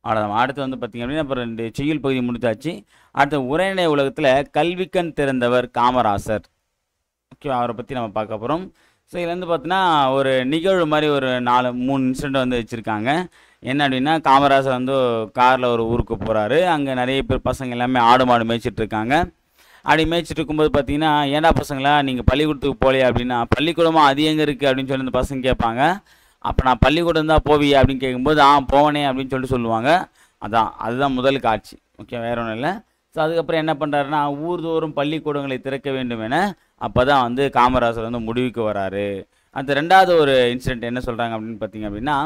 S1: அவ்வளோதான். அடுத்து வந்து பார்த்தீங்க அப்படின்னா இப்போ 2 செய்யுள் பகுதி முடித்தாச்சு. அடுத்த உரைநடை உலகத்தில் கல்விக்கண் திறந்தவர் காமராசர். ஓகே, அவரை பற்றி நம்ம பார்க்க போகிறோம். ஸோ இதில் வந்து பார்த்தீங்கன்னா ஒரு நிகழ்வு மாதிரி ஒரு 3 இன்சிடெண்ட் வந்து வச்சுருக்காங்க. என்ன அப்படின்னா காமராசர் வந்து காரில் ஒரு ஊருக்கு போகிறாரு. அங்கே நிறைய பேர் பசங்க எல்லாமே ஆடு மாடு மேய்ச்சிட்ருக்காங்க. அப்படி மேய்ச்சிட்டு இருக்கும்போது பார்த்தீங்கன்னா ஏன்டா பசங்களா நீங்கள் பள்ளிக்கூடத்துக்கு போகலையா அப்படின்னா, பள்ளிக்கூடமாக அது எங்கே இருக்குது அப்படின்னு சொல்லி அந்த பசங்க கேட்பாங்க. அப்போ நான் பள்ளிக்கூடம் தான் போவியா அப்படின்னு கேட்கும்போது போவனே அப்படின்னு சொல்லிட்டு சொல்லுவாங்க. அதுதான் முதல் காட்சி. ஓகே, வேற ஒன்றும் இல்லை. ஸோ அதுக்கப்புறம் என்ன பண்ணுறாருன்னா ஊர்தோறும் பள்ளிக்கூடங்களை திறக்க வேண்டும் என அப்போ தான் வந்து காமராசர் வந்து முடிவுக்கு வராரு. அந்த 2வது ஒரு இன்சிடென்ட் என்ன சொல்கிறாங்க அப்படின்னு பார்த்தீங்க அப்படின்னா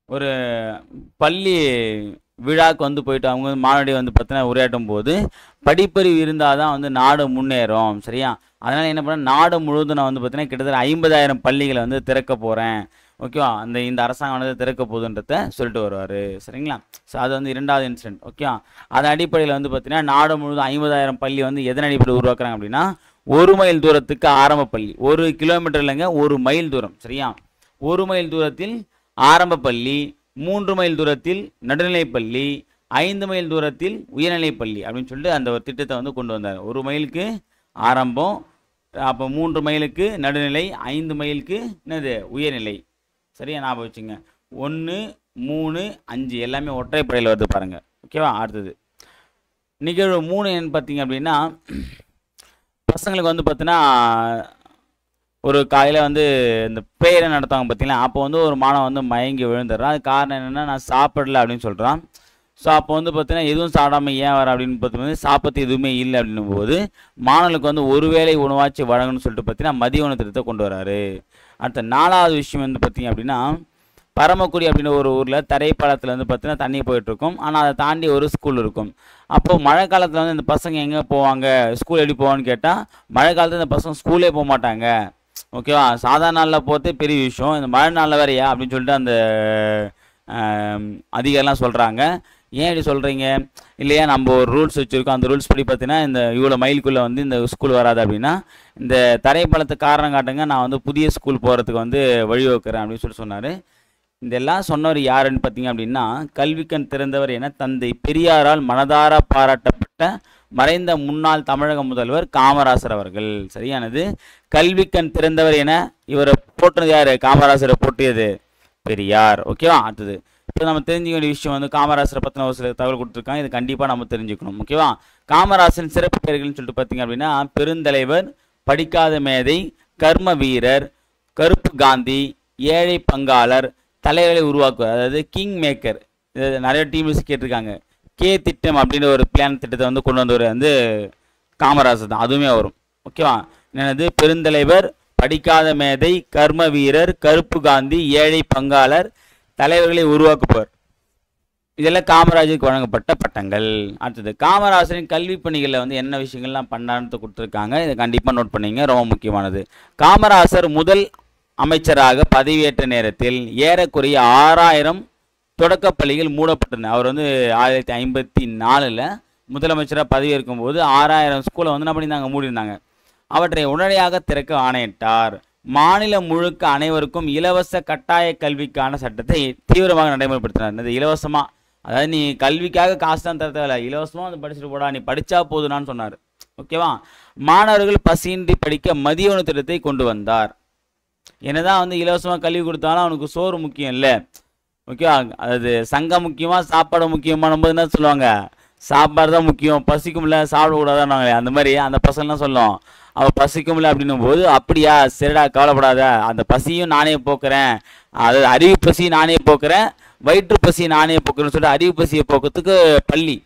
S1: ஒரு பள்ளி விழாவுக்கு வந்து போயிட்டு அவங்க மாணவடி வந்து பார்த்தீங்கன்னா உரையாட்டும் போது படிப்பறிவு இருந்தால் தான் வந்து நாடு முன்னேறும். சரியா? அதனால் என்ன பண்ண நாடு முழுவதும் நான் வந்து பார்த்தீங்கன்னா கிட்டத்தட்ட 50,000 பள்ளிகளை வந்து திறக்க போகிறேன். ஓகேவா? இந்த அரசாங்கம் வந்து திறக்க போகுதுன்றத சொல்லிட்டு வருவார். சரிங்களா? ஸோ அது வந்து 2வது இன்சிடென்ட். ஓகேவா? அதன் அடிப்படையில் வந்து பார்த்தீங்கன்னா நாடு முழுவதும் 50,000 பள்ளி வந்து எதன் அடிப்படையில் உருவாக்குறாங்க அப்படின்னா 1 மைல் தூரத்துக்கு ஆரம்ப பள்ளி, 1 கிலோமீட்டர் இல்லைங்க 1 மைல் தூரம். சரியா? 1 மைல் தூரத்தில் ஆரம்ப பள்ளி, 3 மைல் தூரத்தில் நடுநிலைப்பள்ளி, 5 மைல் தூரத்தில் உயர்நிலைப்பள்ளி அப்படின்னு சொல்லிட்டு அந்த ஒரு திட்டத்தை வந்து கொண்டு வந்தார். 1 மைலுக்கு ஆரம்பம், அப்போ 3 மைலுக்கு நடுநிலை, 5 மைலுக்கு என்னது உயர்நிலை. சரியா? ஞாபகம் வச்சுங்க. 1, 3, 5 எல்லாமே ஒற்றைப்படையில் வருது பாருங்கள். ஓகேவா? அடுத்தது நிகழ்வு 3 என்னன்னு பார்த்தீங்க அப்படின்னா பசங்களுக்கு வந்து பார்த்தீங்கன்னா ஒரு காலையில் வந்து இந்த பிரேயரை நடத்துவாங்க பார்த்தீங்களா, அப்போ வந்து ஒரு மாணவன் வந்து மயங்கி விழுந்துடுறான். அது காரணம் என்னென்னா நான் சாப்பிடல அப்படின்னு சொல்கிறான். ஸோ அப்போ வந்து பார்த்தீங்கன்னா எதுவும் சாப்பிடாமல் ஏன் வர அப்படின்னு பார்த்தும்போது சாப்பிட்டு எதுவுமே இல்லை அப்படின்னும் போது மாணவர்களுக்கு வந்து ஒரு வேளை உணவாச்சு வழங்கணும்னு சொல்லிட்டு பார்த்தீங்கன்னா மதிய உணவு திட்டத்தை கொண்டு வராரு. அடுத்த 4வது விஷயம் வந்து பார்த்தீங்க அப்படின்னா பரமக்குடி அப்படின்ற ஒரு ஊரில் தரைப்பாலத்தில் வந்து பார்த்தீங்கன்னா தண்ணி போயிட்டுருக்கும். ஆனால் அதை தாண்டி ஒரு ஸ்கூல் இருக்கும். அப்போது மழை காலத்தில் வந்து இந்த பசங்க எங்கே போவாங்க, ஸ்கூல் எப்படி போவான்னு கேட்டால் மழை காலத்தில் இந்த பசங்க ஸ்கூலே போக மாட்டாங்க. ஓகேவா? சாதாரண நாளில் போகிறதே பெரிய விஷயம், இந்த மழை நாளில் வேறையா அப்படின்னு சொல்லிட்டு அந்த அதிகாரிலாம் சொல்கிறாங்க. ஏன் இப்படி சொல்கிறீங்க? இல்லையா நம்ம ஒரு ரூல்ஸ் வச்சுருக்கோம், அந்த ரூல்ஸ் படி பார்த்தீங்கன்னா இந்த இவ்வளோ மைலுக்குள்ளே வந்து இந்த ஸ்கூல் வராது அப்படின்னா இந்த தரைப்பழத்தை காரணம் காட்டுங்க, நான் வந்து புதிய ஸ்கூல் போகிறதுக்கு வந்து வழிவகுக்கிறேன் அப்படின்னு சொன்னார். இதெல்லாம் சொன்னவர் யாருன்னு பார்த்தீங்க அப்படின்னா கல்விக்கண் திறந்தவர் என தந்தை பெரியாரால் மனதார பாராட்டப்பட்ட மறைந்த முன்னாள் தமிழக முதல்வர் காமராசர் அவர்கள். சரியானது. கல்விக்கண் திறந்தவர் என இவரை போட்டது யார்? காமராசரை போட்டியது பெரியார். ஓகேவா? அடுத்தது இப்போ நம்ம தெரிஞ்சுக்க வேண்டிய விஷயம் வந்து காமராசரை பற்றின ஒரு சில தகவல் கொடுத்துருக்காங்க. இது கண்டிப்பாக நம்ம தெரிஞ்சுக்கணும். ஓகேவா? காமராசரின் சிறப்பு பெயர்கள்னு சொல்லிட்டு பார்த்தீங்க அப்படின்னா பெருந்தலைவர், படிக்காத மேதை, கர்ம வீரர், கருப்பு காந்தி, ஏழை பங்காளர், தலைவர்களை உருவாக்குவார். அதாவது கிங் மேக்கர். இது நிறைய டீம்ஸ் கேட்டிருக்காங்க. கே திட்டம் அப்படின்ற ஒரு பிளான் திட்டத்தை வந்து கொண்டு வந்தவர் வந்து காமராசர் தான். அதுவுமே வரும். ஓகேவா? என்னது? பெருந்தலைவர், படிக்காத மேதை, கர்ம வீரர், கருப்பு காந்தி, ஏழை பங்காளர், தலைவர்களை உருவாக்குவார். இதெல்லாம் காமராஜருக்கு வழங்கப்பட்ட பட்டங்கள். அடுத்தது காமராசரின் கல்வி பணிகளில் வந்து என்ன விஷயங்கள்லாம் பண்ணான்னு கொடுத்துருக்காங்க. இதை கண்டிப்பாக நோட் பண்ணிங்க, ரொம்ப முக்கியமானது. காமராசர் முதல் அமைச்சராக பதவியேற்ற நேரத்தில் ஏறக்குறைய 6000 தொடக்க பள்ளிகள் மூடப்பட்டன. அவர் வந்து 1954 முதலமைச்சராக பதவியேற்கும் போது 6000 ஸ்கூலை வந்து என்ன பண்ணியிருந்தாங்க? மூடியிருந்தாங்க. அவற்றை உடனடியாக திறக்க ஆணையிட்டார். மாநிலம் முழுக்க அனைவருக்கும் இலவச கட்டாய கல்விக்கான சட்டத்தை தீவிரமாக நடைமுறைப்படுத்தினார். இது இலவசமாக, அதாவது நீ கல்விக்காக காசு தான் தர தேவையில்ல, இலவசமாக வந்து படிச்சுட்டு போடா, நீ படித்தா போதுனான்னு சொன்னார். ஓகேவா? மாணவர்கள் பசியின்றி படிக்க மதிய உணவு திட்டத்தை கொண்டு வந்தார். என்னதான் வந்து இலவசமாக கல்வி கொடுத்தாலும் அவனுக்கு சோறு முக்கியம் இல்லை. ஓகேவா? அதாவது சங்கம் முக்கியமாக சாப்பாடு முக்கியமான போது என்ன சொல்லுவாங்க? சாப்பாடு தான் முக்கியம், பசிக்கும் இல்லை சாப்பிடக்கூடாதான்னு. அந்த மாதிரி அந்த பசங்கள்லாம் சொல்லும், அவள் பசிக்கும் இல்லை அப்படின்னும் போது அப்படியா, சரிடா கவலைப்படாத, அந்த பசியும் நானே போக்குறேன், அதாவது அறிவு பசி நானே போக்குறேன், வயிற்று பசி நானே போக்குறேன்னு சொல்லிட்டு அறிவு பசியை போக்குறதுக்கு பள்ளி,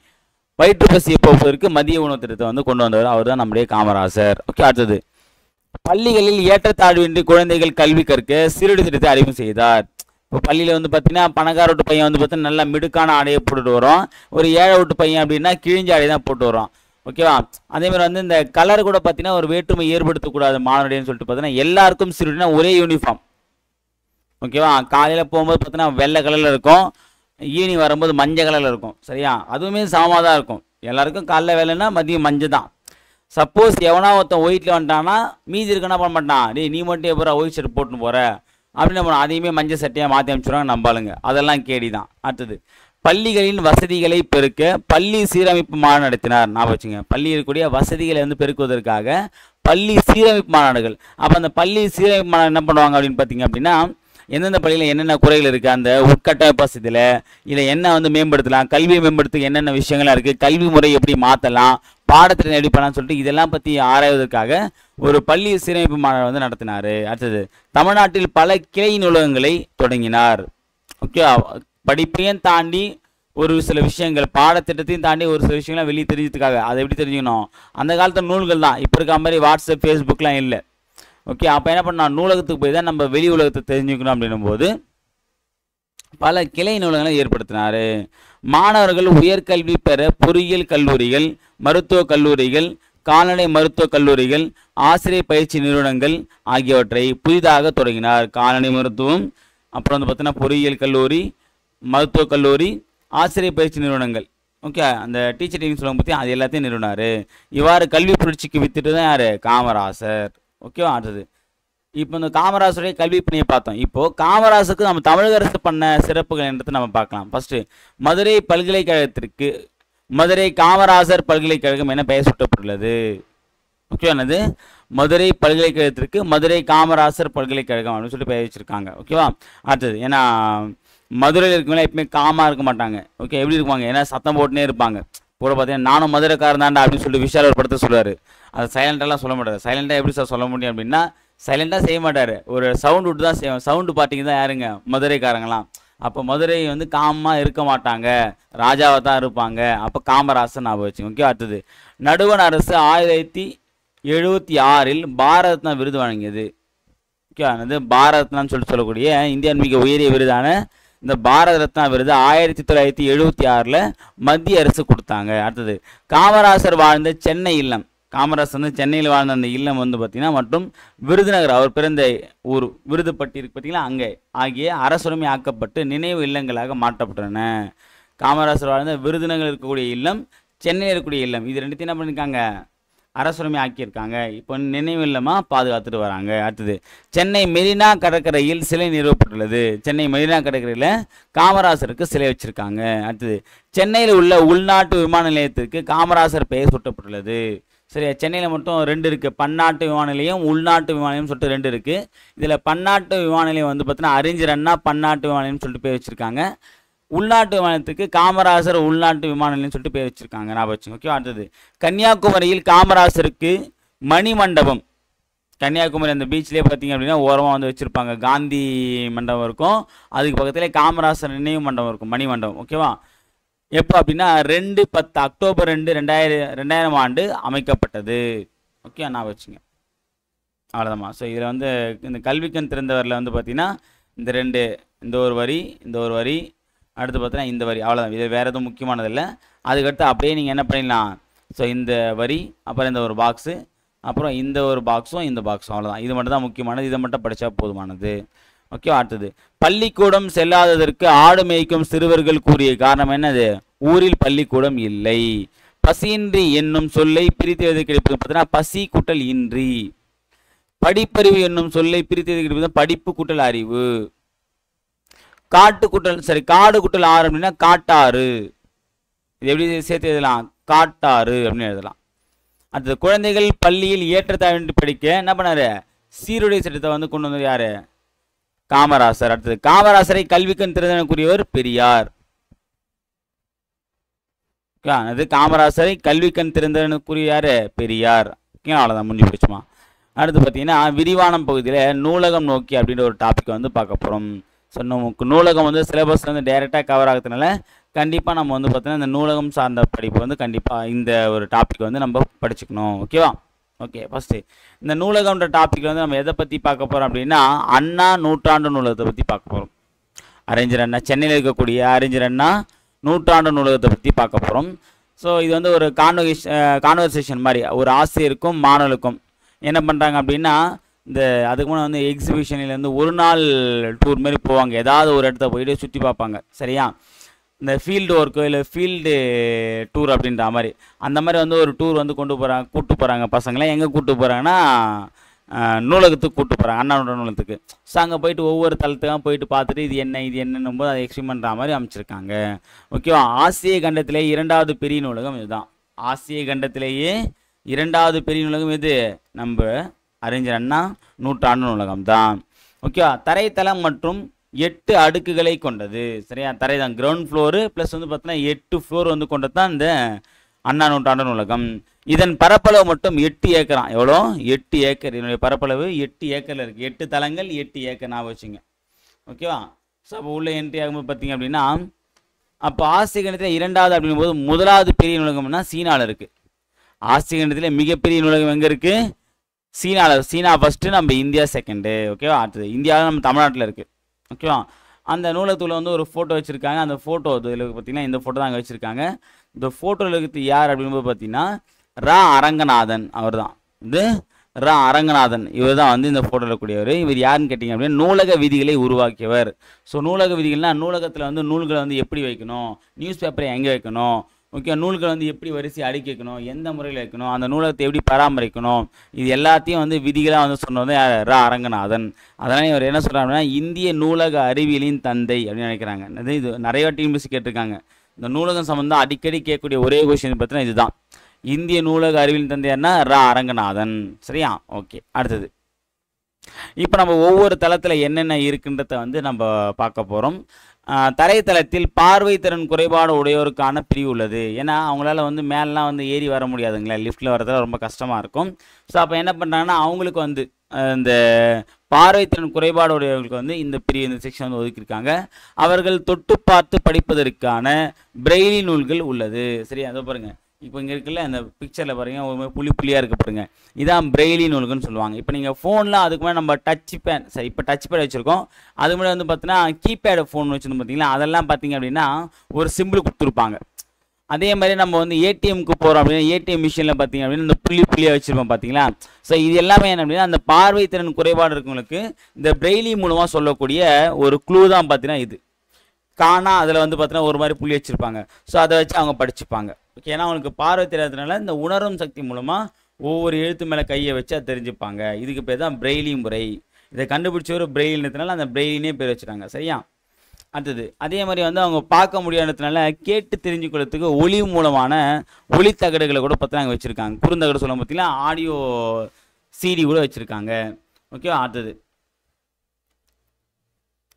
S1: வயிற்று பசியை போக்குவதற்கு மதிய உணவு திட்டத்தை வந்து கொண்டு வந்தவர் அவர் தான் நம்முடைய காமராசர். ஓகே. அடுத்தது பள்ளிகளில் ஏற்றத்தாழ்வின்றி குழந்தைகள் கல்வி கற்க சீருடை திட்டத்தை அறிமுகம் செய்தார். இப்போ பள்ளியில் வந்து பார்த்தீங்கன்னா பணக்கார வீட்டு பையன் வந்து பார்த்தீங்கன்னா நல்லா மிடுக்கான ஆடையை போட்டுட்டு வரோம், ஒரு ஏழை வீட்டு பையன் அப்படின்னா கிழிஞ்ச ஆடை தான் போட்டு வரோம். ஓகேவா? அதேமாதிரி வந்து இந்த கலர் கூட பார்த்தீங்கன்னா ஒரு வேற்றுமை ஏற்படுத்தக்கூடாது மாணவர்கள்னு சொல்லிட்டு பார்த்தீங்கன்னா எல்லாருக்கும் சீருடைனா ஒரே யூனிஃபார்ம். ஓகேவா? காலையில் போகும்போது பார்த்தீங்கன்னா வெள்ளை கலரில் இருக்கும், ஈவினிங் வரும்போது மஞ்சள் கலரில் இருக்கும். சரியா? அதுவுமே சமமாக தான் இருக்கும். எல்லாருக்கும் காலைல வேலைன்னா மதியம் மஞ்சள் தான். சப்போஸ் எவனா ஒருத்தன் ஒயிட்டில் வந்துட்டான்னா மீதி இருக்குன்னா பண்ண மாட்டான், டேய் நீ மட்டும் எப்போ ஒயிட் ஷர்ட் போட்டுன்னு போகிற அப்படின்னு நம்ம அதையுமே மஞ்சள் சட்டையாக மாற்றி அனுப்பிச்சுடுவாங்க நம்பாளுங்க. அதெல்லாம் கேடி தான். அடுத்தது பள்ளிகளின் வசதிகளை பெருக்க பள்ளி சீரமைப்பு மாநாடு நடத்தினார். நான் வச்சுங்க, பள்ளி இருக்கக்கூடிய வசதிகளை வந்து பெருக்குவதற்காக பள்ளி சீரமைப்பு மாநாடுகள். அப்போ அந்த பள்ளி சீரமைப்பு மாநாடு என்ன பண்ணுவாங்க அப்படின்னு பார்த்தீங்க அப்படின்னா எந்தெந்த பள்ளியில் என்னென்ன குறைகள் இருக்குது, அந்த உட்கட்டமைப்பு வசதியில் இல்லை என்ன வந்து மேம்படுத்தலாம், கல்வியை மேம்படுத்த என்னென்ன விஷயங்கள்லாம் இருக்குது, கல்வி முறை எப்படி மாற்றலாம், பாடத்திட்டம் எப்படி பண்ணலாம்னு சொல்லிட்டு இதெல்லாம் பற்றி ஆராய்வதற்காக ஒரு பள்ளி சீரமைப்பு மாநாடு வந்து நடத்தினார். அடுத்தது தமிழ்நாட்டில் பல கிளை நூலகங்களை தொடங்கினார். ஓகே. படிப்பையும் தாண்டி ஒரு சில விஷயங்கள், பாடத்திட்டத்தையும் தாண்டி ஒரு சில விஷயங்கள்லாம் வெளியே தெரிஞ்சதுக்காக அதை எப்படி தெரிஞ்சுக்கணும், அந்த காலத்தில் நூல்கள் தான், இப்போ இருக்க மாதிரி வாட்ஸ்அப் ஃபேஸ்புக்லாம் இல்லை. ஓகே. அப்போ என்ன பண்ணால் நூலகத்துக்கு போய் தான் நம்ம வெளி உலகத்தை தெரிஞ்சுக்கணும் அப்படின்னும் போது பல கிளை நூலகங்களை ஏற்படுத்தினார். மாணவர்கள் உயர்கல்வி பெற பொறியியல் கல்லூரிகள், மருத்துவக் கல்லூரிகள், கால்நடை மருத்துவக் கல்லூரிகள், ஆசிரியர் பயிற்சி நிறுவனங்கள் ஆகியவற்றை புதிதாக தொடங்கினார். கால்நடை மருத்துவம், அப்புறம் வந்து பார்த்தீங்கன்னா பொறியியல் கல்லூரி, மருத்துவக் கல்லூரி, ஆசிரியர் பயிற்சி நிறுவனங்கள். ஓகே. அந்த டீச்சர் ட்ரைனிங் சொல்லுவாங்க பற்றி அது எல்லாத்தையும் நிறுவனார். இவ்வாறு கல்வி புரட்சிக்கு வித்துட்டு தான் யார்? காமராசர். ஓகேவா? அடுத்தது இப்போ இந்த காமராசருடைய கல்வி பணியை பார்த்தோம். இப்போது காமராசருக்கு நம்ம தமிழக அரசு பண்ண சிறப்புகள் என்றதை நம்ம பார்க்கலாம். ஃபஸ்ட்டு மதுரை பல்கலைக்கழகத்திற்கு மதுரை காமராசர் பல்கலைக்கழகம் என பெயர் சூட்டப்பட்டுள்ளது. ஓகேவானது மதுரை பல்கலைக்கழகத்திற்கு மதுரை காமராசர் பல்கலைக்கழகம் அப்படின்னு சொல்லிட்டு பெயர் வச்சுருக்காங்க. ஓகேவா? அடுத்தது ஏன்னா மதுரையில் இருக்கவங்களாம் எப்பவுமே காமாக இருக்க மாட்டாங்க. ஓகே. எப்படி இருப்பாங்க? ஏன்னா சத்தம் போட்டுனே இருப்பாங்க. கூட பார்த்தீங்கன்னா நானும் மதுரைக்காரன் தாண்டா அப்படின்னு சொல்லிட்டு விஷால் ஒரு படத்தை சொல்லுவார். அது சைலண்டாலாம் சொல்ல மாட்டார். சைலண்டாக எப்படி சார் சொல்ல முடியும் அப்படின்னா சைலண்டாக செய்ய மாட்டார், ஒரு சவுண்டு விட்டு தான் செய்வோம். சவுண்டு பார்ட்டிங்க தான் யாருங்க? மதுரைக்காரங்களாம். அப்போ மதுரை வந்து காமாக இருக்க மாட்டாங்க, ராஜாவாக தான் இருப்பாங்க. அப்போ காமராசர் ஞாபகம் வச்சுங்க. ஓகே. அடுத்தது நடுவண் அரசு 1976 பாரத ரத்னா விருது வழங்கியது. ஓகே. அது பாரத ரத்னான்னு சொல்லக்கூடிய இந்தியாவின் மிக உயரிய விருதான இந்த பாரத ரத்னா விருது 1976 மத்திய அரசு கொடுத்தாங்க. அடுத்தது காமராசர் வாழ்ந்த சென்னை இல்லம் காமராசர் வந்து சென்னையில் வாழ்ந்த அந்த இல்லம் வந்து பார்த்தீங்கன்னா மற்றும் விருதுநகர் அவர் பிறந்த ஊர் விருதுப்பட்டி இருக்கு பார்த்தீங்களா அங்கே ஆகிய அரசுரிமை ஆக்கப்பட்டு நினைவு இல்லங்களாக மாற்றப்பட்டன. காமராசர் வாழ்ந்த விருதுநகர் இருக்கக்கூடிய இல்லம், சென்னையில் இருக்கக்கூடிய இல்லம், இது ரெண்டுத்தையும் என்ன பண்ணியிருக்காங்க, அரசுரிமை ஆக்கியிருக்காங்க. இப்போ நினைவு இல்லமாக பாதுகாத்துட்டு வராங்க. அடுத்தது சென்னை மெரினா கடற்கரையில் சிலை நிறுவப்பட்டுள்ளது. சென்னை மெரினா கடற்கரையில் காமராசருக்கு சிலை வச்சுருக்காங்க. அடுத்தது சென்னையில் உள்ள உள்நாட்டு விமான நிலையத்திற்கு காமராசர் பெயர் சூட்டப்பட்டுள்ளது. சரியா, சென்னையில் மட்டும் 2 இருக்குது, பன்னாட்டு விமான நிலையம் உள்நாட்டு விமான நிலையம் சொல்லிட்டு 2 இருக்குது. இதில் பன்னாட்டு விமான நிலையம் வந்து பார்த்தீங்கன்னா அறிஞர் அண்ணா பன்னாட்டு விமான நிலையம் சொல்லிட்டு பேர் வச்சுருக்காங்க. உள்நாட்டு விமானத்துக்கு காமராசர் உள்நாட்டு விமான நிலையம் சொல்லிட்டு பேர் வச்சுருக்காங்க, ஞாபகம் வச்சுங்க. ஓகே, அடுத்தது கன்னியாகுமரியில் காமராசருக்கு மணிமண்டபம். கன்னியாகுமரி அந்த பீச்லேயே பார்த்தீங்க அப்படின்னா ஓரமாக வந்து வச்சுருப்பாங்க, காந்தி மண்டபம் இருக்கும், அதுக்கு பக்கத்தில் காமராசர் நினைவு மண்டபம் இருக்கும், மணிமண்டபம். ஓகேவா, எப்போ அப்படின்னா 10 அக்டோபர் 2000 ஆண்டு அமைக்கப்பட்டது. ஓகே, ஞாபகம் வச்சுங்க. அவ்வளோதாம்மா. ஸோ இதில் வந்து இந்த கல்விக்கண் திறந்தவரில் வந்து பார்த்தீங்கன்னா இந்த 2 இந்த ஒரு வரி இந்த ஒரு வரி அடுத்து பார்த்தீங்கன்னா இந்த வரி, அவ்வளோதான். இது வேறு எதுவும் முக்கியமானது இல்லை. அதுக்கடுத்து அப்படியே நீங்கள் என்ன பண்ணிடலாம், ஸோ இந்த வரி அப்புறம் இந்த ஒரு பாக்ஸு அப்புறம் இந்த ஒரு பாக்ஸும் இந்த பாக்ஸும், அவ்வளோதான். இது மட்டும் தான் முக்கியமானது, இதை மட்டும் படித்தா போதுமானது. ஓகே, அடுத்தது பள்ளிக்கூடம் செல்லாததற்கு ஆடு மேய்க்கும் சிறுவர்கள் கூறிய காரணம் என்னது, ஊரில் பள்ளிக்கூடம் இல்லை. பசியின்றி என்னும் சொல்லை பிரித்து எழுதி கிடைப்பது பார்த்தீங்கன்னா பசி கூட்டல் இன்றி. படிப்பறிவு என்னும் சொல்லை பிரித்து எழுதி கிடைப்பது படிப்பு கூட்டல் அறிவு. காடு கூட்டல் ஆறு அப்படின்னா காட்டாறு. இது எப்படி சேர்த்து எழுதலாம், காட்டாறு அப்படின்னு எழுதலாம். அடுத்தது குழந்தைகள் பள்ளியில் ஏற்றத்தாழ்வு படிக்க என்ன பண்ணாரு, சீருடை சட்டத்தை வந்து கொண்டு வந்தது யாரு, காமராசர். அடுத்தது காமராசரை கல்விக்கண் திறந்தவனுக்குரியவர் பெரியார். அது காமராசரை கல்விக்கண் திறந்தவனுக்குரிய யாரு, பெரியார். அவ்வளோதான், முடிஞ்சு போச்சுமா. அடுத்து பார்த்தீங்கன்னா விரிவானம் பகுதியில் நூலகம் நோக்கி அப்படின்ற ஒரு டாபிக் வந்து பார்க்க போகிறோம். ஸோ நமக்கு நூலகம் வந்து சிலபஸ் வந்து டைரெக்டாக கவர் ஆகிறதுனால கண்டிப்பாக நம்ம வந்து பார்த்தீங்கன்னா இந்த நூலகம் சார்ந்த படிப்பு வந்து கண்டிப்பாக இந்த ஒரு டாபிக் வந்து நம்ம படிச்சுக்கணும். ஓகேவா, ஓகே. ஃபஸ்ட்டு இந்த நூலகம்ன்ற டாப்பிக்கில் வந்து நம்ம எதை பற்றி பார்க்க போகிறோம் அப்படின்னா அண்ணா நூற்றாண்டு நூலகத்தை பற்றி பார்க்க போகிறோம். அறிஞர் அண்ணா, சென்னையில் இருக்கக்கூடிய அறிஞர் அண்ணா நூற்றாண்டு நூலகத்தை பற்றி பார்க்க போகிறோம். ஸோ இது வந்து ஒரு கான்வர்சேஷன் மாதிரி, ஒரு ஆசிரியருக்கும் மாணவர்களுக்கும் என்ன பண்ணுறாங்க அப்படின்னா இந்த அதுக்கு முன்னாடி வந்து எக்ஸிபிஷன்லேருந்து ஒரு நாள் டூர் மாதிரி போவாங்க, ஏதாவது ஒரு இடத்த போயிட்டு சுற்றி பார்ப்பாங்க. சரியா, இந்த ஃபீல்டு ஒர்க்கு இல்லை ஃபீல்டு டூர் அப்படின்ற மாதிரி அந்த மாதிரி வந்து ஒரு டூர் வந்து கூப்பிட்டு போகிறாங்க பசங்களை. எங்கே கூப்பிட்டு போகிறாங்கன்னா நூலகத்துக்கு கூப்பிட்டு போகிறாங்க, அண்ணாவோட நூலகத்துக்கு. ஸோ அங்கே போயிட்டு ஒவ்வொரு தளத்துக்காக போயிட்டு பார்த்துட்டு இது என்னன்னும் போது அதை எக்ஸ்பிளைன் பண்ணுற மாதிரி அமைச்சிருக்காங்க. ஓகேவா, ஆசிய கண்டத்திலேயே 2வது பெரிய நூலகம் இதுதான். ஆசிய கண்டத்திலேயே 2வது பெரிய நூலகம் இது நம்ம அறிஞர் அண்ணா நூற்றாண்டு நூலகம் தான். ஓகேவா, தரைத்தளம் மற்றும் 8 அடுக்குகளை கொண்டது. சரியா, தரை தான், கிரவுண்ட் ஃப்ளோரு ப்ளஸ் வந்து பார்த்தீங்கன்னா 8 ஃப்ளோர் வந்து கொண்டது தான் இந்த அண்ணா நூற்றாண்டு நூலகம். இதன் பரப்பளவு மட்டும் 8 ஏக்கராம். எவ்வளோ, 8 ஏக்கர். இதனுடைய பரப்பளவு 8 ஏக்கரில் இருக்குது. 8 தளங்கள் 8 ஏக்கர், நான் வச்சுங்க. ஓகேவா, ஸோ அப்போ உள்ள என்ட்ரி ஆகும்போது பார்த்தீங்க அப்படின்னா அப்போ ஆசிய கண்டத்தில் 2வது அப்படிங்கும் போது 1வது பெரிய நூலகம்னா சீனாவில் இருக்குது. ஆசிய கண்டத்தில் மிகப்பெரிய நூலகம் எங்கே இருக்குது, சீனாவில். சீனா ஃபஸ்ட்டு, நம்ம இந்தியா செகண்டு. ஓகேவா, அடுத்தது இந்தியாவில் நம்ம தமிழ்நாட்டில் இருக்குது. ஓகேவா, அந்த நூலகத்தில் வந்து ஒரு ஃபோட்டோ வச்சுருக்காங்க. அந்த ஃபோட்டோ இதில் பார்த்தீங்கன்னா இந்த ஃபோட்டோ தான் அங்கே வச்சுருக்காங்க. இந்த ஃபோட்டோவில் இருக்கிறது யார் அப்படிங்கும்போது பார்த்தீங்கன்னா ரா அரங்கநாதன், அவர் தான். இது ரா அரங்கநாதன், இவர் தான் வந்து இந்த ஃபோட்டோவில் இருக்கக்கூடியவர். இவர் யாருன்னு கேட்டிங்க அப்படின்னா நூலக விதிகளை உருவாக்கியவர். ஸோ நூலக விதிகள்னால் நூலகத்தில் வந்து நூல்களை வந்து எப்படி வைக்கணும், நியூஸ் பேப்பரை எங்கே வைக்கணும், ஓகே, நூல்களை வந்து எப்படி வரிசை அடுக்கி வைக்கணும், எந்த முறையில் வைக்கணும், அந்த நூலகத்தை எப்படி பராமரிக்கணும், இது எல்லாத்தையும் வந்து விதிகளாக வந்து சொன்னது ரா அரங்கநாதன். அதனால் இவர் என்ன சொல்கிறாங்கன்னா இந்திய நூலக அறிவியலின் தந்தை அப்படின்னு நினைக்கிறாங்க. இது நிறைய டிஎன்பிஎஸ்சி கேட்டிருக்காங்க. இந்த நூலகம் சம்பந்தம் அடிக்கடி கேட்கக்கூடிய ஒரே கொஸ்டின் பார்த்தீங்கன்னா இதுதான், இந்திய நூலக அறிவியலின் தந்தையார்னா ரா அரங்கநாதன். சரியா, ஓகே. அடுத்தது இப்போ நம்ம ஒவ்வொரு தளத்தில் என்னென்ன இருக்குன்றத வந்து நம்ம பார்க்க போகிறோம். தரைத்தளத்தில் பார்வை திறன் குறைபாடு உடையோருக்கான பிரிவு உள்ளது. ஏன்னா அவங்களால வந்து மேலாம் வந்து ஏறி வர முடியாதுங்களா, லிஃப்ட்டில் வரதுல ரொம்ப கஷ்டமாக இருக்கும். ஸோ அப்போ என்ன பண்ணுறாங்கன்னா அவங்களுக்கு வந்து இந்த பார்வைத்திறன் குறைபாடு உடையவர்களுக்கு வந்து இந்த பிரிவு, இந்த செக்ஷன் வந்து ஒதுக்கியிருக்காங்க. அவர்கள் தொட்டு பார்த்து படிப்பதற்கான பிரெய்லி நூல்கள் உள்ளது. சரி, அதை பாருங்கள். இப்போ இங்கே இருக்குல்ல இந்த பிக்சரில் பாருங்கள், ஒரு புள்ளி புள்ளியாக இருக்க பாருங்க, இதான் பிரெய்லி நூல்கள்னு சொல்லுவாங்க. இப்போ நீங்கள் ஃபோனில் அதுக்கு மேலே நம்ம டச் பேட், சரி இப்போ டச் பேட் வச்சுருக்கோம், அது முன்னாடி வந்து பார்த்தீங்கன்னா கீபேடு ஃபோன் வச்சுருந்து பார்த்தீங்களா, அதெல்லாம் பார்த்தீங்க அப்படின்னா ஒரு சிம்பிள் கொடுத்துருப்பாங்க. அதே மாதிரி நம்ம வந்து ஏடிஎம்க்கு போகிறோம் அப்படின்னா ஏடிஎம் மிஷினில் பார்த்தீங்க அப்படின்னா இந்த புள்ளி புள்ளியாக வச்சுருப்போம் பார்த்தீங்களா. ஸோ இது எல்லாமே என்ன அப்படின்னா அந்த பார்வை திறன் குறைபாடு இருக்கவங்களுக்கு இந்த பிரெய்லி மூலமாக சொல்லக்கூடிய ஒரு க்ளூ தான் பார்த்தீங்கன்னா இது. காணா அதில் வந்து பார்த்தீங்கன்னா ஒரு மாதிரி புள்ளி வச்சுருப்பாங்க. ஸோ அதை வச்சு அவங்க படிச்சுப்பாங்க. ஓகே, ஏன்னா அவங்களுக்கு பார்வை தெரியாததுனால இந்த உணரும் சக்தி மூலமாக ஒவ்வொரு எழுத்து மேலே கையை வச்சு அதை தெரிஞ்சுப்பாங்க. இதுக்கு பேர் தான் பிரெய்லி முறை. இதை கண்டுபிடிச்ச பிரெய்லினதுனால அந்த பிரெய்லினே பேர் வச்சுட்டாங்க. சரியா? அடுத்தது அதே மாதிரி வந்து அவங்க பார்க்க முடியாததுனால கேட்டு தெரிஞ்சுக்கிறதுக்கு ஒளி மூலமான ஒளித்தகடுகளை கூட பார்த்தா வச்சுருக்காங்க. குறுந்தகடு சொல்ல பார்த்தீங்கன்னா ஆடியோ சிடி கூட வச்சுருக்காங்க. ஓகேவா? அடுத்தது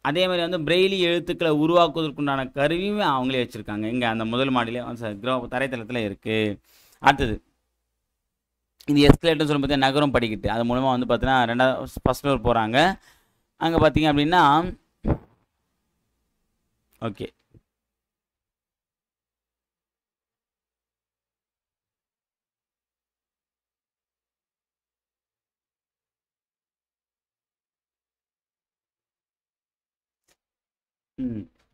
S1: அதே மாதிரி வந்து பிரெய்லி எழுத்துக்களை உருவாக்குவதற்குண்டான கருவியுமே அவங்களே வச்சுருக்காங்க. இங்கே அந்த முதல் மாடியிலே தரைத்தளத்தில் இருக்குது. அடுத்தது இது எஸ்கலேட்டர்னு சொல்லி பார்த்தீங்கன்னா நகரம் படிக்கிட்டு அது மூலமாக வந்து பார்த்தீங்கன்னா ஃபஸ்ட் ஃப்ளோர் போகிறாங்க. அங்கே பார்த்தீங்க அப்படின்னா ஓகே